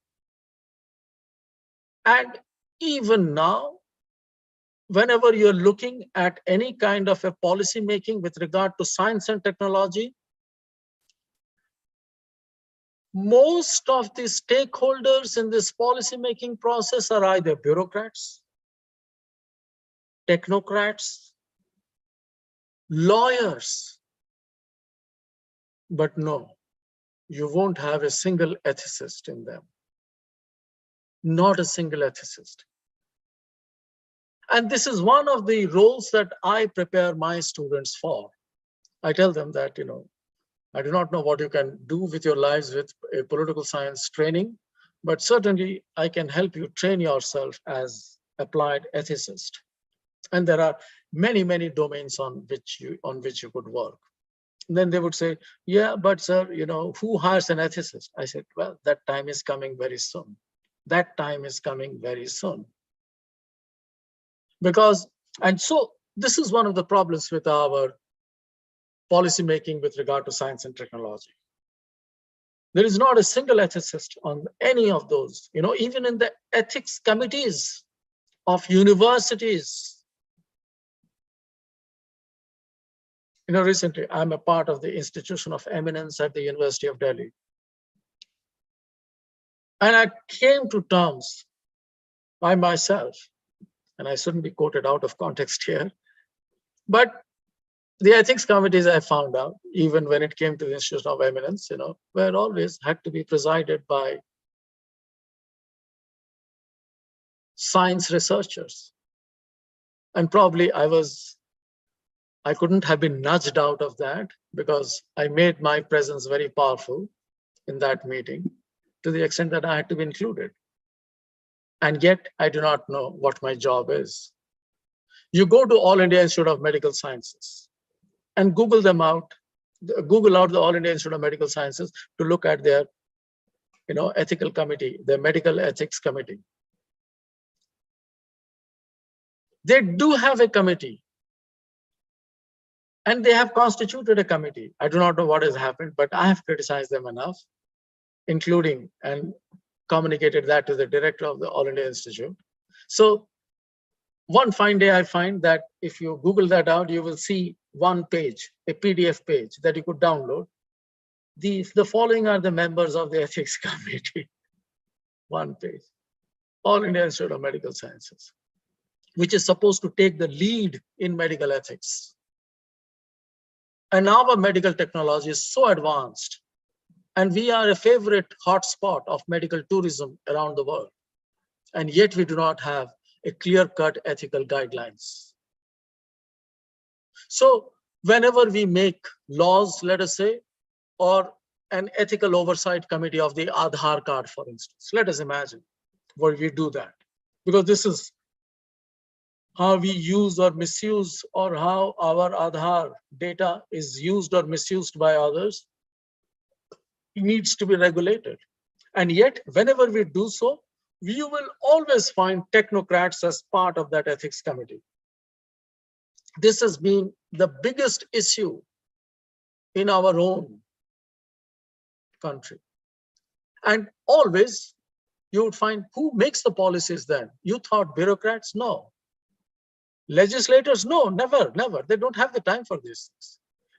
And even now, whenever you're looking at any kind of a policy making with regard to science and technology, most of the stakeholders in this policy making process are either bureaucrats technocrats, lawyers. But no, you won't have a single ethicist in them. Not a single ethicist. And this is one of the roles that I prepare my students for. I tell them that, I do not know what you can do with your lives with a political science training, but certainly I can help you train yourself as applied ethicist. And there are many, many domains on which you could work. And then they would say, yeah, but sir, who hires an ethicist? I said, well, that time is coming very soon. That time is coming very soon. And so this is one of the problems with our policy making with regard to science and technology. There is not a single ethicist on any of those, even in the ethics committees of universities. Recently, I'm a part of the Institution of Eminence at the University of Delhi. And I came to terms by myself, and I shouldn't be quoted out of context here, but the ethics committees, I found out, even when it came to the Institution of Eminence, were always had to be presided by science researchers. And probably I couldn't have been nudged out of that because I made my presence very powerful in that meeting to the extent that I had to be included. And yet I do not know what my job is. You go to All India Institute of Medical Sciences and Google out the All India Institute of Medical Sciences to look at their ethical committee, their medical ethics committee. They do have a committee. And they have constituted a committee. I do not know what has happened, but I have criticized them enough, including and communicated that to the director of the All India Institute. So one fine day, I find that if you Google that out, you will see one page, a PDF page that you could download. The following are the members of the ethics committee. One page. All India Institute of Medical Sciences, which is supposed to take the lead in medical ethics. And our medical technology is so advanced, and we are a favorite hotspot of medical tourism around the world. And yet we do not have a clear-cut ethical guidelines. So whenever we make laws, let us say, or an ethical oversight committee of the Aadhaar card, for instance, let us imagine where we do that, because this is how we use or misuse, or how our Aadhaar data is used or misused by others. It needs to be regulated. And yet, whenever we do so, we will always find technocrats as part of that ethics committee. This has been the biggest issue in our own country. And always, you would find who makes the policies then? You thought bureaucrats? No. Legislators? No, never. They don't have the time for these things.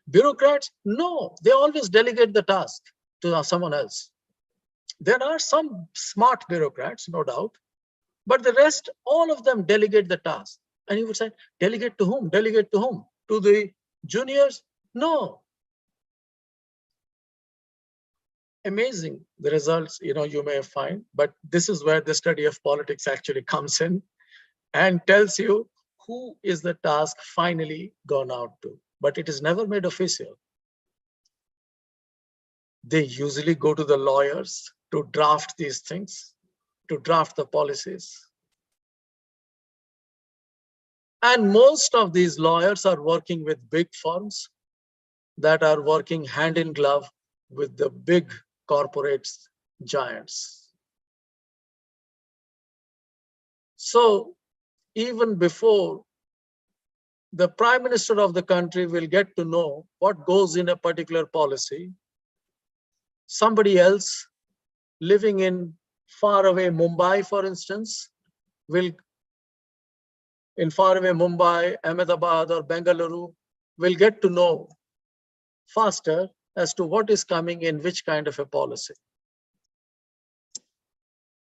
Bureaucrats? No, they always delegate the task to someone else. There are some smart bureaucrats, no doubt, but the rest, all of them delegate the task. And you would say, delegate to whom? Delegate to whom? To the juniors? No. Amazing, the results, you may find, but this is where the study of politics actually comes in and tells you who is the task finally gone out to, but it is never made official. They usually go to the lawyers to draft these things, to draft the policies. And most of these lawyers are working with big firms that are working hand in glove with the big corporates, giants. So even before the Prime Minister of the country will get to know what goes in a particular policy, somebody else living in faraway Mumbai, for instance, in faraway Mumbai, Ahmedabad, or Bengaluru, will get to know faster as to what is coming in which kind of a policy,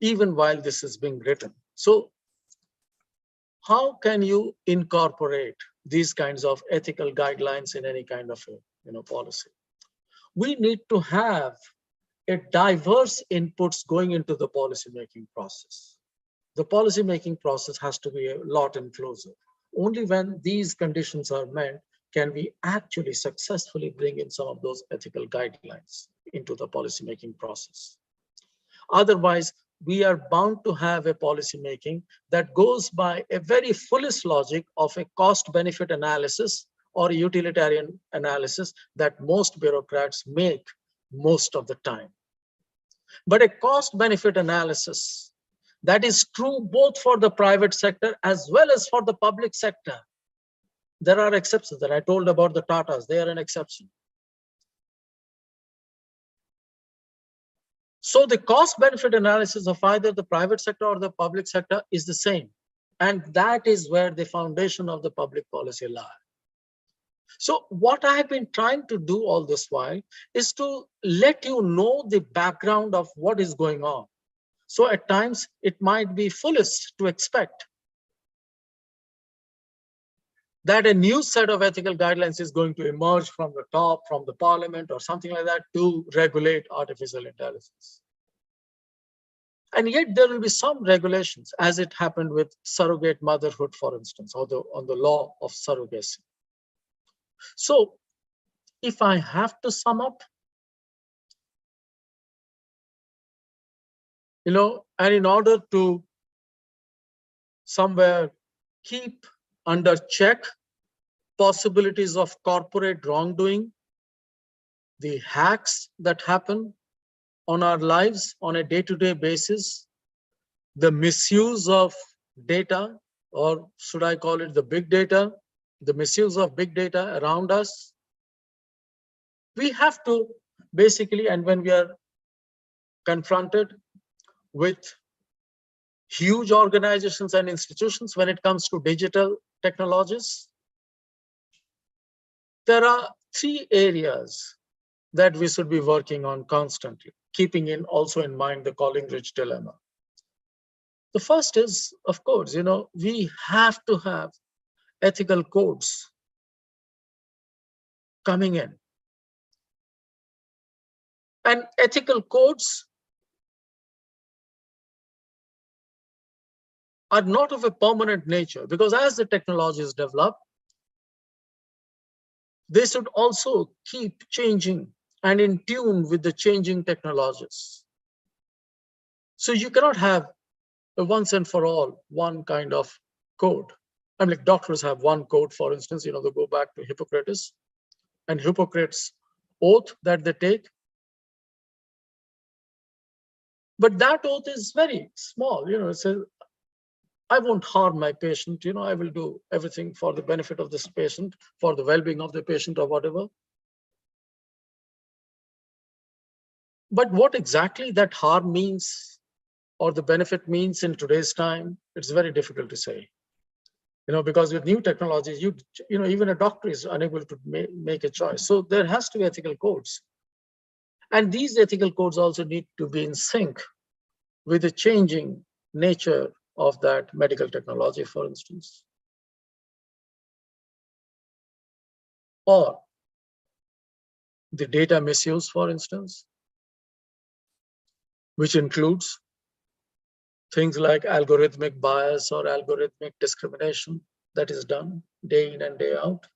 even while this is being written. So how can you incorporate these kinds of ethical guidelines in any kind of policy? We need to have a diverse inputs going into the policy-making process. The policy-making process has to be a lot inclusive. Only when these conditions are met can we actually successfully bring in some of those ethical guidelines into the policy-making process. Otherwise, we are bound to have a policy-making that goes by a very foolish logic of a cost-benefit analysis or a utilitarian analysis that most bureaucrats make most of the time. But a cost-benefit analysis that is true both for the private sector as well as for the public sector. There are exceptions that I told about the Tatas, they are an exception. So the cost-benefit analysis of either the private sector or the public sector is the same. And that is where the foundation of the public policy lies. So what I have been trying to do all this while is to let you know the background of what is going on. So at times it might be foolish to expect that a new set of ethical guidelines is going to emerge from the top, from the parliament or something like that to regulate artificial intelligence. And yet there will be some regulations, as it happened with surrogate motherhood, for instance, or on the law of surrogacy. So if I have to sum up, and in order to somewhere keep under check possibilities of corporate wrongdoing, the hacks that happen on our lives on a day-to-day basis, the misuse of data, or should I call it the big data, the misuse of big data around us, we have to basically, and when we are confronted with huge organizations and institutions when it comes to digital technologies, there are three areas that we should be working on constantly, keeping also in mind the Collingridge dilemma. The first is, of course, we have to have ethical codes coming in. And ethical codes are not of a permanent nature, because as the technologies develop, they should also keep changing and in tune with the changing technologies. So you cannot have a once and for all one kind of code. I mean, like doctors have one code, for instance, they go back to Hippocrates and Hippocrates' oath that they take. But that oath is very small, it says, I won't harm my patient, I will do everything for the benefit of this patient, for the well-being of the patient or whatever. But what exactly that harm means or the benefit means in today's time, it's very difficult to say. Because with new technologies, even a doctor is unable to make a choice. So there has to be ethical codes. And these ethical codes also need to be in sync with the changing nature of that medical technology, for instance. Or the data misuse, for instance, which includes things like algorithmic bias or algorithmic discrimination that is done day in and day out.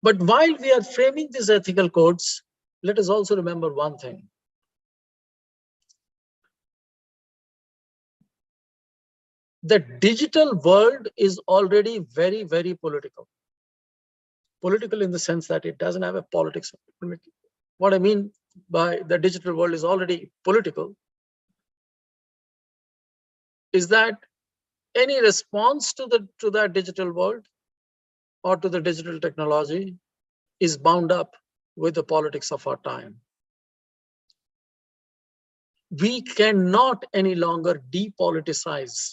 But while we are framing these ethical codes, let us also remember one thing. The digital world is already very, very political. Political in the sense that it doesn't have a politics. What I mean by the digital world is already political is that any response to that digital world or to the digital technology is bound up with the politics of our time. We cannot any longer depoliticize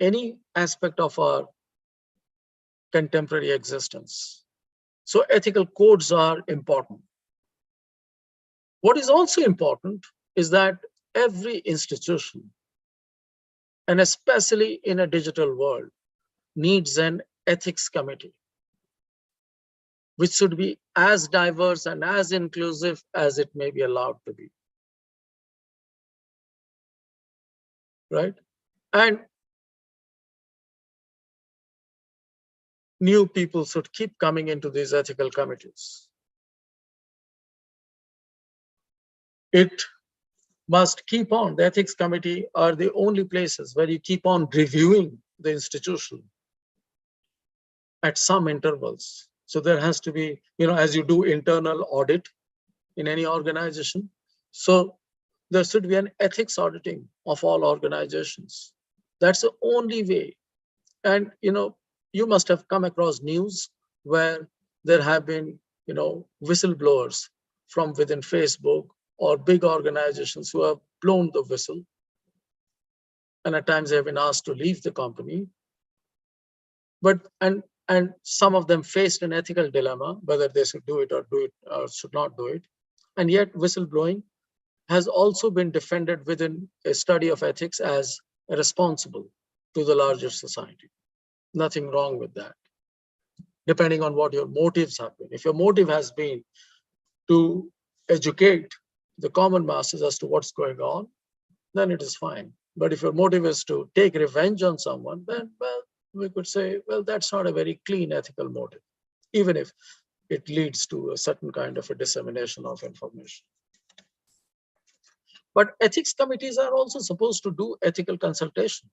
any aspect of our contemporary existence. So ethical codes are important. What is also important is that every institution, and especially in a digital world, needs an ethics committee, which should be as diverse and as inclusive as it may be allowed to be. Right? And new people should keep coming into these ethical committees. It must keep on. The ethics committee are the only places where you keep on reviewing the institution at some intervals. So there has to be, as you do internal audit in any organization, so there should be an ethics auditing of all organizations. That's the only way. And, you must have come across news where there have been, whistleblowers from within Facebook or big organizations who have blown the whistle. And at times they have been asked to leave the company. But, and some of them faced an ethical dilemma, whether they should do it or should not do it. And yet whistleblowing has also been defended within a study of ethics as responsible to the larger society. Nothing wrong with that, depending on what your motives have been. If your motive has been to educate the common masses as to what's going on, then it is fine. But if your motive is to take revenge on someone, then, well, we could say, well, that's not a very clean ethical motive, even if it leads to a certain kind of a dissemination of information. But ethics committees are also supposed to do ethical consultation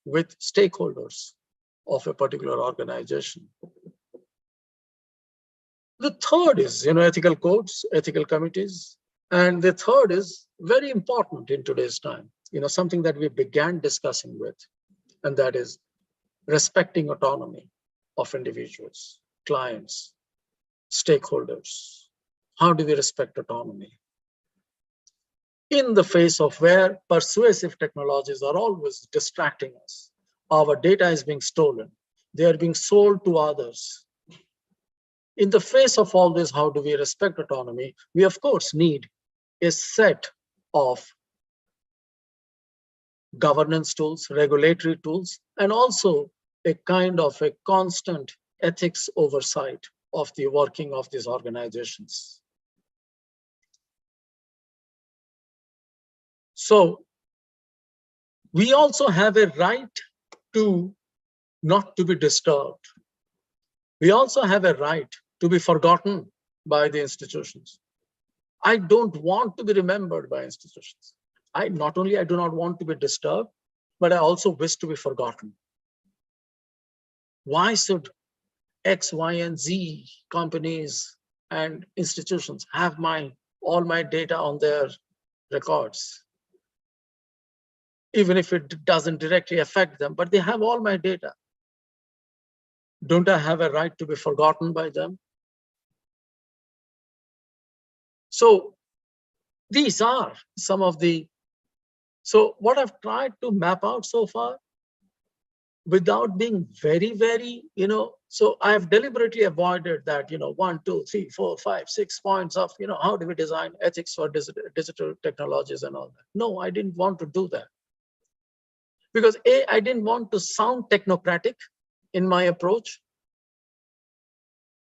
with stakeholders of a particular organization. The third is, ethical codes, ethical committees. And the third is very important in today's time, something that we began discussing with, and that is respecting autonomy of individuals, clients, stakeholders. How do we respect autonomy? In the face of where persuasive technologies are always distracting us, our data is being stolen, they are being sold to others. In the face of all this, how do we respect autonomy? We, of course, need a set of governance tools, regulatory tools, and also a kind of a constant ethics oversight of the working of these organizations. So we also have a right to not to be disturbed. We also have a right to be forgotten by the institutions. I don't want to be remembered by institutions. I do not want to be disturbed, but I also wish to be forgotten. Why should X, Y, and Z companies and institutions have all my data on their records? Even if it doesn't directly affect them, but they have all my data. Don't I have a right to be forgotten by them? So these are some of the, so what I've tried to map out so far, without being very, very, so I have deliberately avoided that, 1, 2, 3, 4, 5, 6 points of, how do we design ethics for digital technologies and all that. No, I didn't want to do that. Because A, I didn't want to sound technocratic in my approach,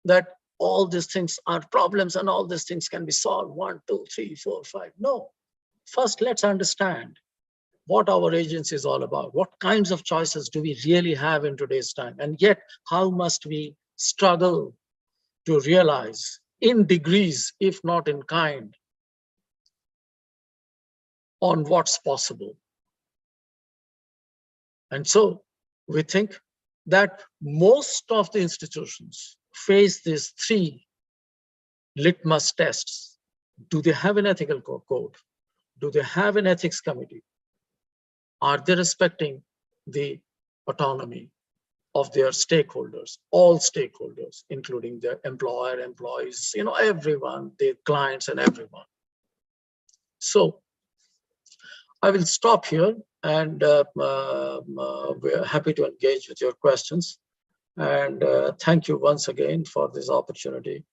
that all these things are problems and all these things can be solved, 1, 2, 3, 4, 5. No, first let's understand what our agency is all about. What kinds of choices do we really have in today's time? And yet, how must we struggle to realize in degrees, if not in kind, on what's possible? And so we think that most of the institutions face these 3 litmus tests. Do they have an ethical code? Do they have an ethics committee? Are they respecting the autonomy of their stakeholders, all stakeholders, including their employer, employees, everyone, their clients and everyone? So I will stop here, and we're happy to engage with your questions. And thank you once again for this opportunity.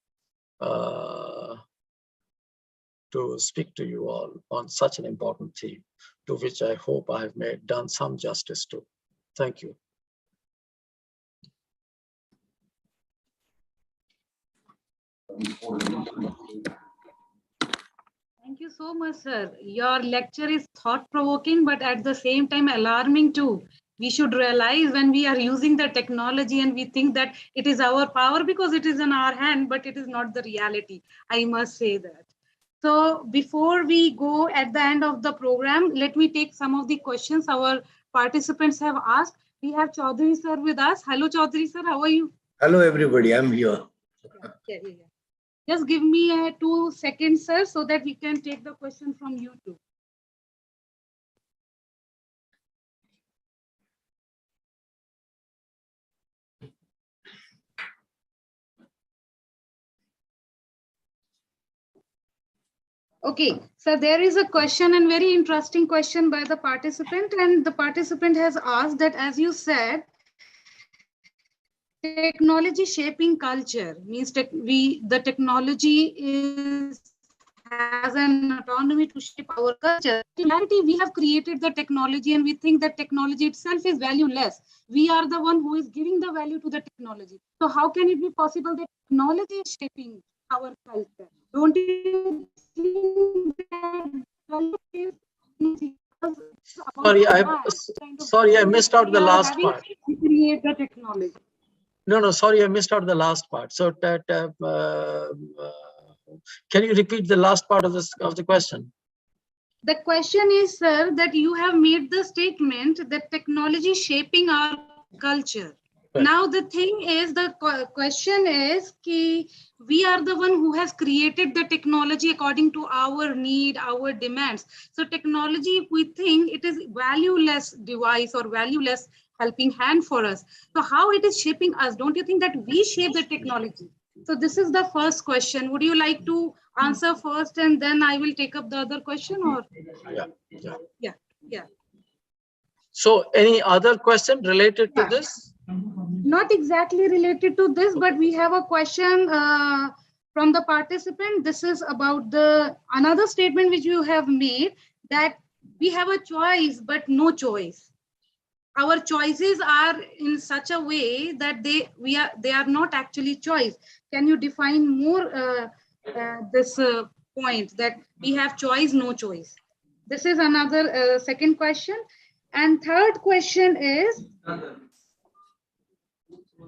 to speak to you all on such an important theme, to which I hope I have done some justice to. Thank you. Thank you so much, sir. Your lecture is thought-provoking, but at the same time alarming too. We should realize when we are using the technology and we think that it is our power because it is in our hand, but it is not the reality. I must say that. So before we go at the end of the program, let me take some of the questions our participants have asked. We have Chaudhary sir with us. Hello, Chaudhary sir. How are you? Hello, everybody. I'm here. Yeah. Just give me 2 seconds, sir, so that we can take the question from you too. Okay, so there is a question and very interesting question by the participant, and the participant has asked that, as you said, technology shaping culture means the technology has an autonomy to shape our culture. In reality, we have created the technology and we think that technology itself is valueless. We are the one who is giving the value to the technology. So how can it be possible that technology is shaping our culture? Don't you think that Sorry, I missed out the last part. To create the technology. No, sorry, I missed out the last part. So that can you repeat the last part of the question? The question is, sir, that you have made the statement that technology shaping our culture. Right. Now the thing is, the question is, we are the one who has created the technology according to our need, our demands. So technology, we think it is valueless device or valueless helping hand for us. So how it is shaping us? Don't you think that we shape the technology? So this is the first question. Would you like to answer first and then I will take up the other question? Or Yeah. So any other question related to this? Not exactly related to this, but we have a question from the participant. This is about another statement which you have made, that we have a choice but no choice. Our choices are in such a way that they are not actually choice. Can you define more this point that we have choice, no choice? This is another second question. And third question is,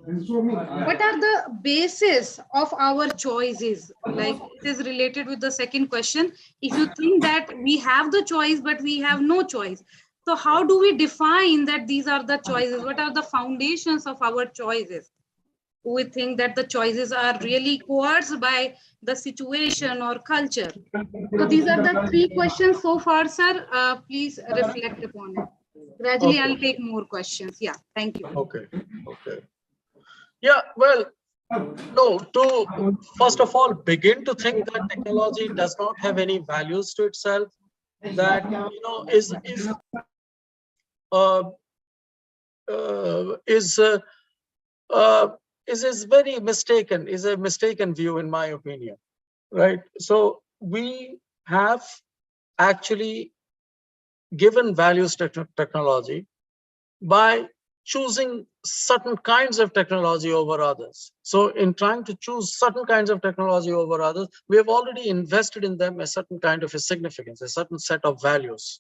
what are the basis of our choices? Like, it is related with the second question. If you think that we have the choice, but we have no choice, so how do we define that these are the choices? What are the foundations of our choices? We think that the choices are really coerced by the situation or culture. So these are the 3 questions so far, sir. Please reflect upon it. Gradually, okay. I'll take more questions. Yeah, thank you. Okay. Yeah, well, no, to first of all begin to think that technology does not have any values to itself, that is very mistaken, is a mistaken view in my opinion, right? So we have actually given values to technology by choosing certain kinds of technology over others. So in trying to choose certain kinds of technology over others, we have already invested in them a certain kind of a significance, a certain set of values.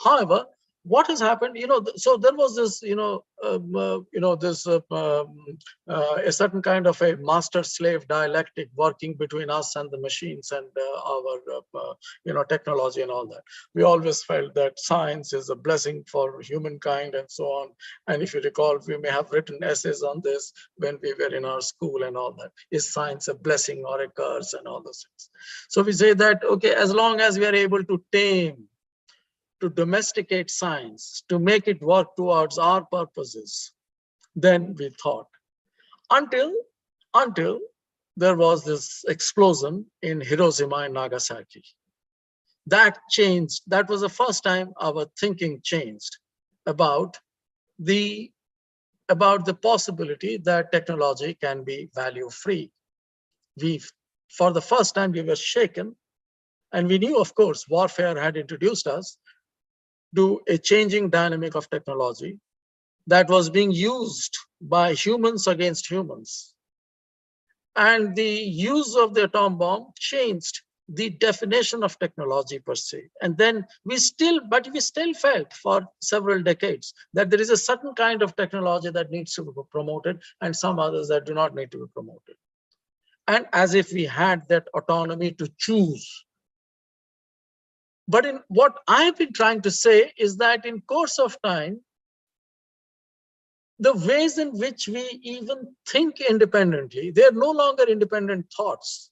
However, what has happened, so there was this, a certain kind of a master-slave dialectic working between us and the machines and our, technology and all that. We always felt that science is a blessing for humankind and so on. And if you recall, we may have written essays on this when we were in our school and all that. Is science a blessing or a curse and all those things? So we say that, okay, as long as we are able to tame, to domesticate science, to make it work towards our purposes, then we thought. Until there was this explosion in Hiroshima and Nagasaki. That changed. That was the first time our thinking changed about the possibility that technology can be value-free. For the first time, we were shaken And we knew, of course, warfare had introduced us to a changing dynamic of technology that was being used by humans against humans. And the use of the atom bomb changed the definition of technology per se. And then we still felt for several decades that there is a certain kind of technology that needs to be promoted and some others that do not need to be promoted. And as if we had that autonomy to choose. But in what I've been trying to say is that in course of time, the ways in which we even think independently, they're no longer independent thoughts.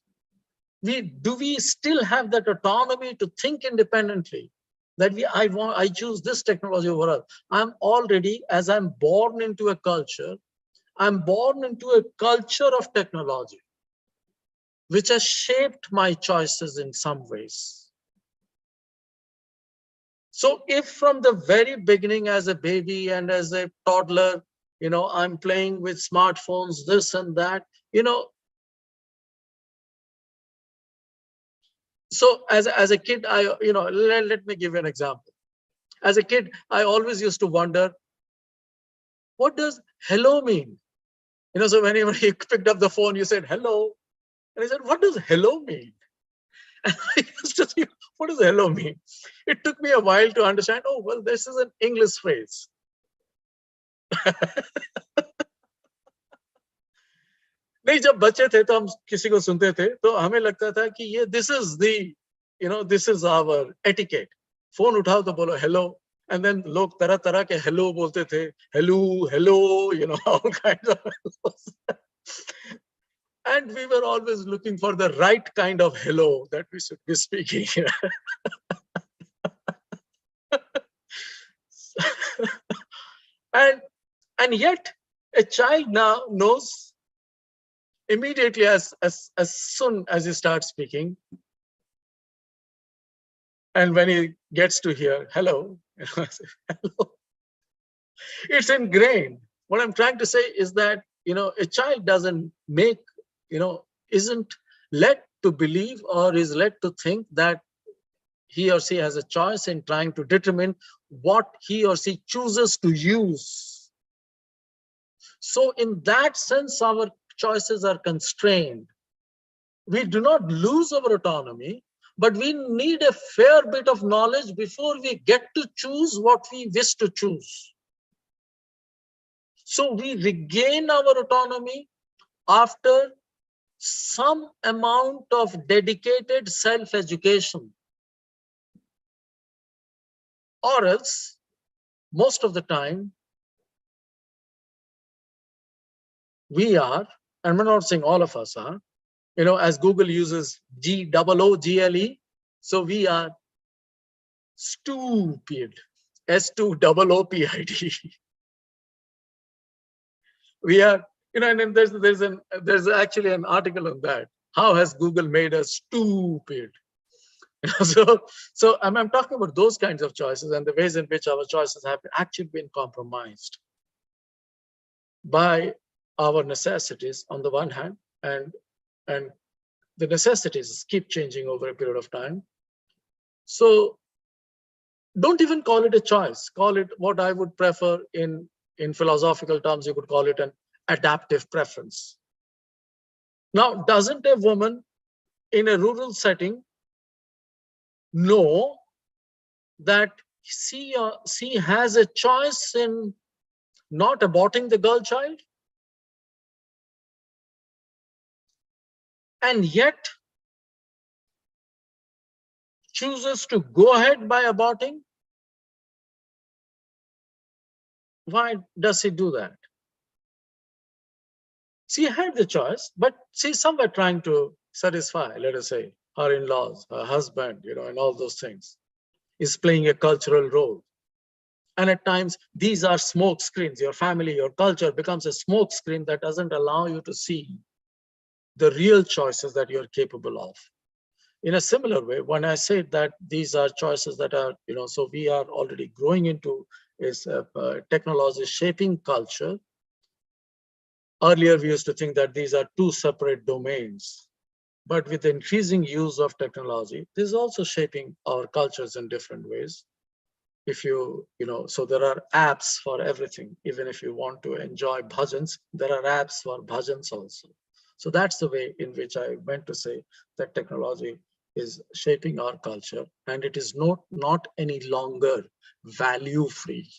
Do we still have that autonomy to think independently? That I choose this technology over others. I'm already, as I'm born into a culture, I'm born into a culture of technology, which has shaped my choices in some ways. So if from the very beginning as a baby and as a toddler, I'm playing with smartphones, this and that, so as a kid, let me give you an example. As a kid, I always used to wonder, what does hello mean? So whenever he picked up the phone, you said hello. And I said, what does hello mean? And I used to think, what does hello mean? It took me a while to understand, oh, well, this is an English phrase. नहीं, जब बच्चे थे तो हम किसी को सुनते थे तो हमें लगता था कि ये this is our etiquette. Phone उठाओ तो बोलो hello, and then लोग तरह तरह के hello बोलते थे, hello, all kinds of hellos. And we were always looking for the right kind of hello that we should be speaking. And yet a child now knows immediately as soon as you start speaking, and when he gets to hear hello, hello, it's ingrained. What I'm trying to say is that a child doesn't isn't led to believe or is led to think that he or she has a choice in trying to determine what he or she chooses to use. So in that sense, our choices are constrained. We do not lose our autonomy, but we need a fair bit of knowledge before we get to choose what we wish to choose. So we regain our autonomy after some amount of dedicated self-education. Or else, most of the time, we are, and we're not saying all of us are, as Google uses Google, so we are stupid, STOOPID. We are, and there's actually an article on that. How has Google made us stupid? So I'm talking about those kinds of choices and the ways in which our choices have actually been compromised by our necessities on the one hand, and the necessities keep changing over a period of time. So don't even call it a choice. Call it what I would prefer in philosophical terms, you could call it an adaptive preference. Now, doesn't a woman in a rural setting know that she has a choice in not aborting the girl child? And yet chooses to go ahead by aborting? Why does she do that? She had the choice, but she's somewhere trying to satisfy, let us say, her in-laws, her husband, and all those things, is playing a cultural role. And at times, these are smoke screens. Your family, your culture becomes a smoke screen that doesn't allow you to see the real choices that you're capable of. In a similar way, when I say that these are choices that are, so we are already growing into is technology shaping culture. Earlier, we used to think that these are two separate domains. But with the increasing use of technology, this is also shaping our cultures in different ways. If so there are apps for everything. Even if you want to enjoy bhajans, there are apps for bhajans also. So that's the way in which I meant to say that technology is shaping our culture, and it is not any longer value free.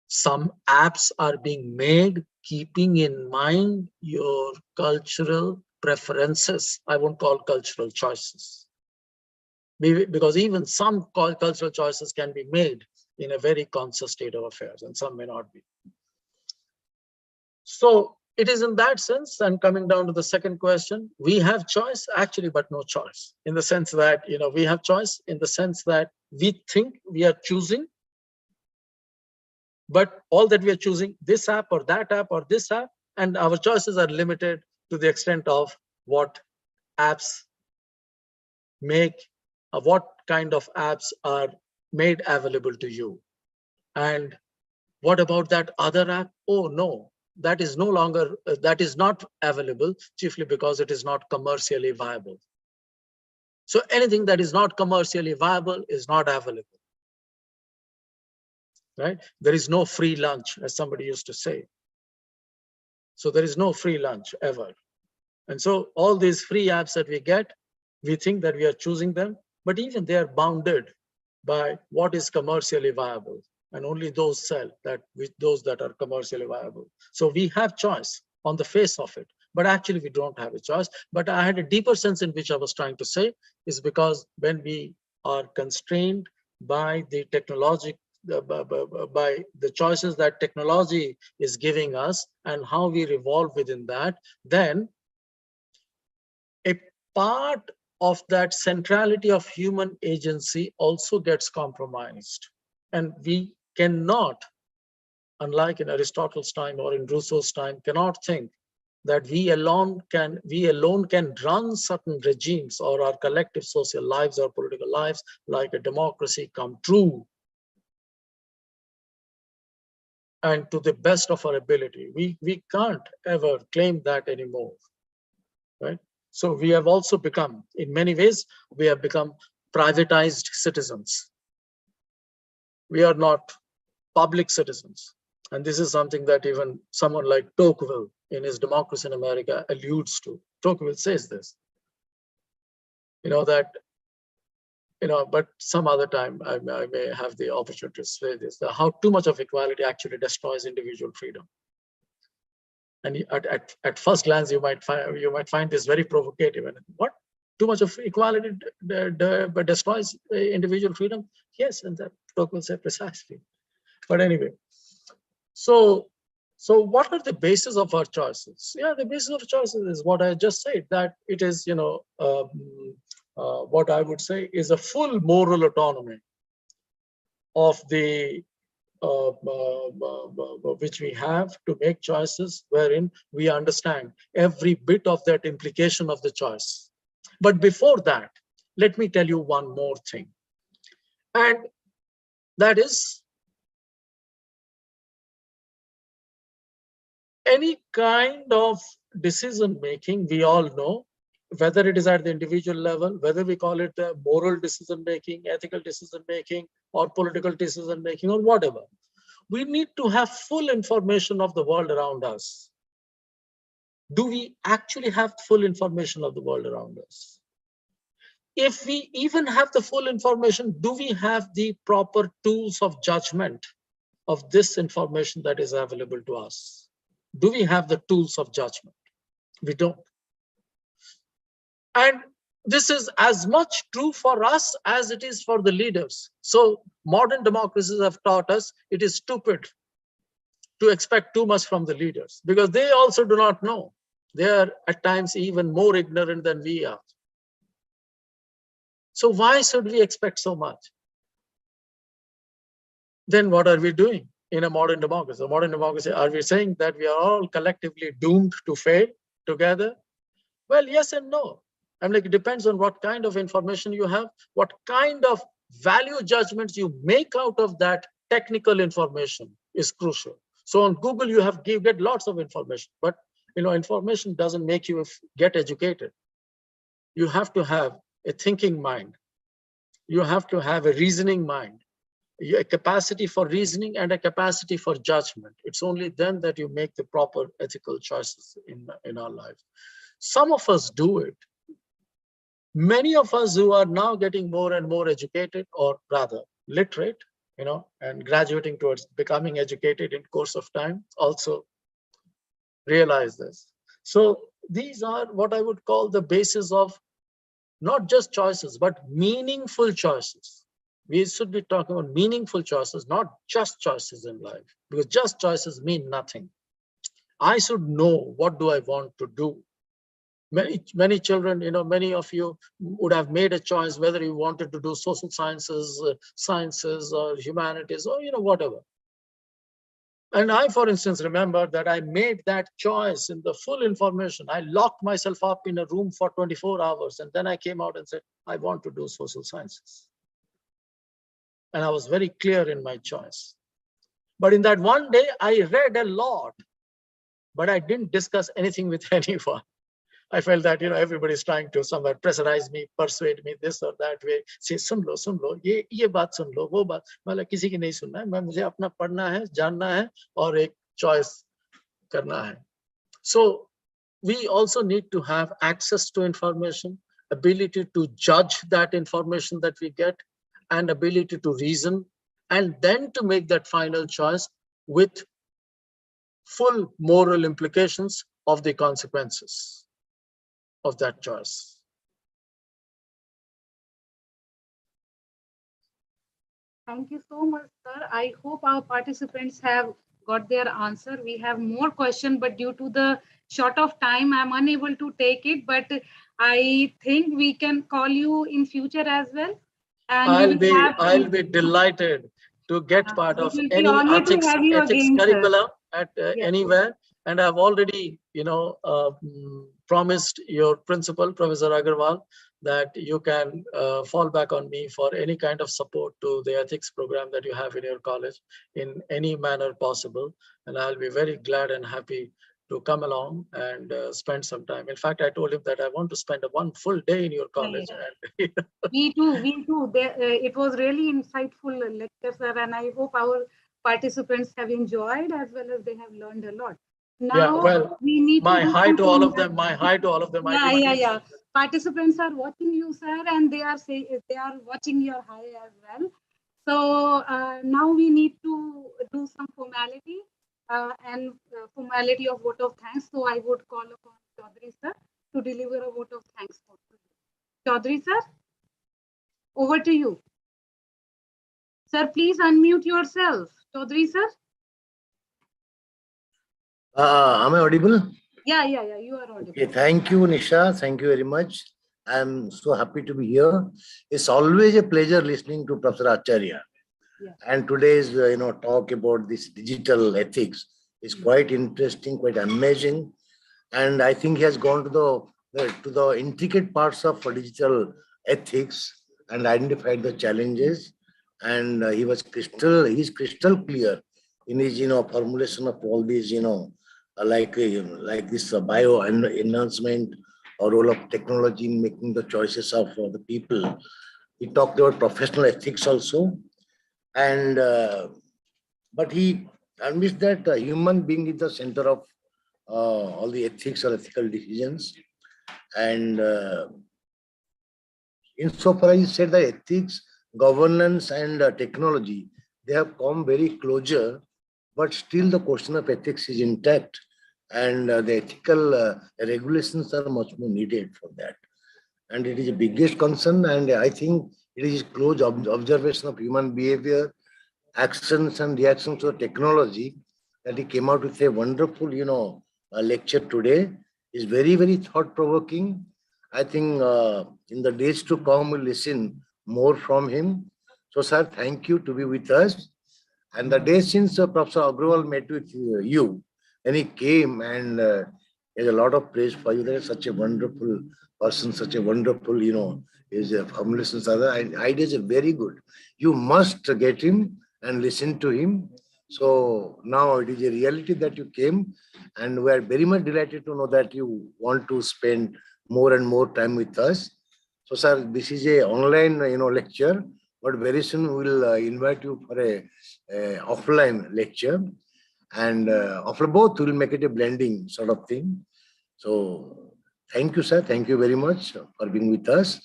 Some apps are being made keeping in mind your cultural preferences. I won't call cultural choices. Because even some cultural choices can be made in a very conscious state of affairs, and some may not be. So it is in that sense, and coming down to the second question, we have choice actually, but no choice, in the sense that, we have choice in the sense that we think we are choosing, but all that we are choosing, this app or that app or this app, and our choices are limited to the extent of what apps make, what kind of apps are made available to you. And what about that other app? Oh no, that is no longer, that is not available, chiefly because it is not commercially viable. So anything that is not commercially viable is not available. Right? There is no free lunch, as somebody used to say. So there is no free lunch ever. And so all these free apps that we get, we think that we are choosing them, but even they are bounded by what is commercially viable, and only those sell those that are commercially viable. So we have choice on the face of it, but actually we don't have a choice. But I had a deeper sense in which I was trying to say is because when we are constrained by the technology, by the choices that technology is giving us and how we revolve within that, then a part of that centrality of human agency also gets compromised. And we cannot, unlike in Aristotle's time or in Rousseau's time, cannot think that we alone can run certain regimes or our collective social lives or political lives like a democracy come true. And to the best of our ability, we can't ever claim that anymore, right? So we have also become, in many ways, we have become privatized citizens. We are not public citizens. And this is something that even someone like Tocqueville in his Democracy in America alludes to. Tocqueville says this, but some other time I may have the opportunity to say this, how too much of equality actually destroys individual freedom. And at first glance, you might find this very provocative. And what? Too much of equality destroys individual freedom? Yes, and that Tocqueville said precisely. But anyway, so what are the basis of our choices? Yeah, the basis of choices is what I just said, that it is, what I would say is a full moral autonomy of the which we have to make choices wherein we understand every bit of that implication of the choice. But before that, let me tell you one more thing. And that is, any kind of decision making, we all know, whether it is at the individual level, whether we call it moral decision making, ethical decision making, or political decision making, or whatever, we need to have full information of the world around us. Do we actually have full information of the world around us? If we even have the full information, do we have the proper tools of judgment of this information that is available to us? Do we have the tools of judgment? We don't. And this is as much true for us as it is for the leaders. So modern democracies have taught us it is stupid to expect too much from the leaders, because they also do not know. They are at times even more ignorant than we are. So why should we expect so much? Then what are we doing in a modern democracy? A modern democracy, are we saying that we are all collectively doomed to fail together? Well, yes and no. I'm like, it depends on what kind of information you have, what kind of value judgments you make out of that technical information is crucial. So on Google, you get lots of information, but information doesn't make you get educated. You have to have a thinking mind. You have to have a reasoning mind, a capacity for reasoning and a capacity for judgment. It's only then that you make the proper ethical choices in our lives. Some of us do it. Many of us who are now getting more and more educated, or rather literate, and graduating towards becoming educated in course of time, also realize this. So these are what I would call the basis of not just choices, but meaningful choices. We should be talking about meaningful choices, not just choices in life, because just choices mean nothing. I should know, what do I want to do? Many children, many of you would have made a choice whether you wanted to do social sciences, or humanities, or whatever. And I, for instance, remember that I made that choice in the full information. I locked myself up in a room for 24 hours, and then I came out and said, I want to do social sciences. And I was very clear in my choice. But in that one day, I read a lot, but I didn't discuss anything with anyone. I felt that, everybody's trying to somewhere pressurize me, persuade me this or that way. Say, सुन लो, ये बात सुन लो, वो बात, मतलब किसी की नहीं सुनना है, मुझे अपना पढ़ना है, जानना है, और एक choice करना है. So we also need to have access to information, ability to judge that information that we get, and ability to reason, and then to make that final choice with full moral implications of the consequences of that choice. Thank you so much, sir. I hope our participants have got their answer. We have more questions, but due to the short of time, I'm unable to take it. But I think we can call you in future as well. And I'll be delighted to get part of any ethics again, curriculum at anywhere. And I've already, promised your principal, Professor Agarwal, that you can fall back on me for any kind of support to the ethics program that you have in your college in any manner possible. And I'll be very glad and happy to come along and spend some time. In fact, I told him that I want to spend one full day in your college. Yeah. Me too. It was really insightful lecture, sir, and I hope our participants have enjoyed as well as they have learned a lot. Now, we need my hi to all of them. My hi to all of them. Yeah. Participants are watching you, sir, and they are watching your hi as well. So now we need to do some formality formality of vote of thanks. So I would call upon Chaudhary sir to deliver a vote of thanks. Chaudhary sir, over to you. Sir, please unmute yourself. Chaudhary sir. Am I audible? Yeah, you are audible. Okay, thank you, Nisha. Thank you very much. I'm so happy to be here. It's always a pleasure listening to Professor Acharya. Yeah. And today's talk about this digital ethics is quite interesting, quite amazing. And I think he has gone to the intricate parts of digital ethics and identified the challenges. And he's crystal clear in his formulation of all these like this bio enhancement or role of technology in making the choices of the people. He talked about professional ethics also, and but he admits that human being is the center of all the ethics or ethical decisions. And insofar as he said that ethics, governance, and technology, they have come very closer, but still the question of ethics is intact, and the ethical regulations are much more needed for that. And it is the biggest concern, and I think it is close observation of human behavior, actions and reactions to technology that he came out with a wonderful, lecture today. Is very, very thought-provoking. I think in the days to come, we'll listen more from him. So, sir, thank you to be with us. And the day since Professor Agrawal met with you, and he came and there's a lot of praise for you. There is such a wonderful person, such a wonderful, his formulations, other ideas are very good. You must get him and listen to him. So now it is a reality that you came, and we are very much delighted to know that you want to spend more and more time with us. So, sir, this is a online, lecture, but very soon we will invite you for a offline lecture, and after both we will make it a blending sort of thing. So, thank you, sir. Thank you very much for being with us.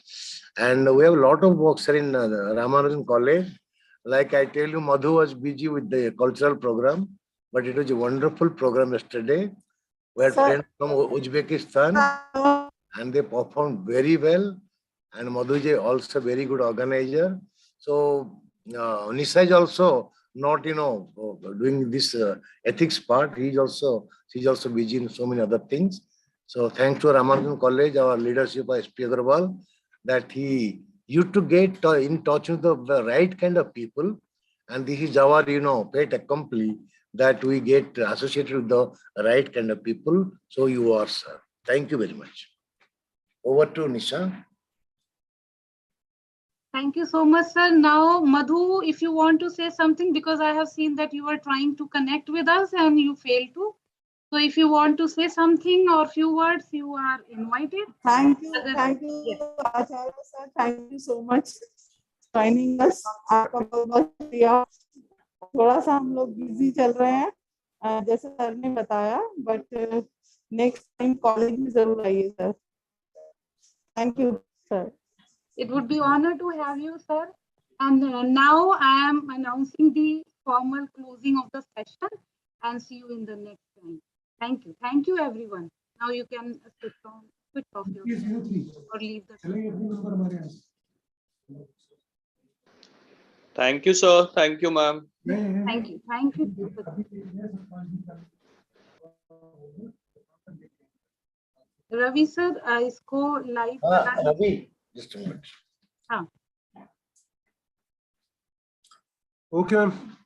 And we have a lot of work, sir, in Ramanujan College. Like I tell you, Madhu was busy with the cultural program, but it was a wonderful program yesterday. We had Sir. friends from Uzbekistan, and they performed very well. And Madhuji also very good organizer. So Nisha is also not, doing this ethics part. She's also busy in so many other things. So thanks to Ramanujan College, our leadership of SP Agarwal, that he used to get in touch with the right kind of people. And this is our, fait accompli, that we get associated with the right kind of people. So you are, sir. Thank you very much. Over to Nisha. Thank you so much, sir. Now, Madhu, if you want to say something, because I have seen that you were trying to connect with us and you failed to. So if you want to say something or few words, you are invited. Thank you, Yes. Acharya sir. Thank you so much joining us. आपका बहुत शुक्रिया. थोड़ा सा हम लोग busy चल रहे हैं जैसे सर ने बताया, बट नेक्स्ट टाइम कॉलेज में जरूर आइए sir. Thank you sir. It would be honor to have you, sir. And now I am announcing the formal closing of the session, and see you in the next time. Thank you. Thank you, everyone. Now you can switch off your or leave the session. Thank you, sir. Thank you, ma'am. Thank you. Thank you. Ravi sir, इसको live Ravi, just a minute. हाँ. Okay, ma'am.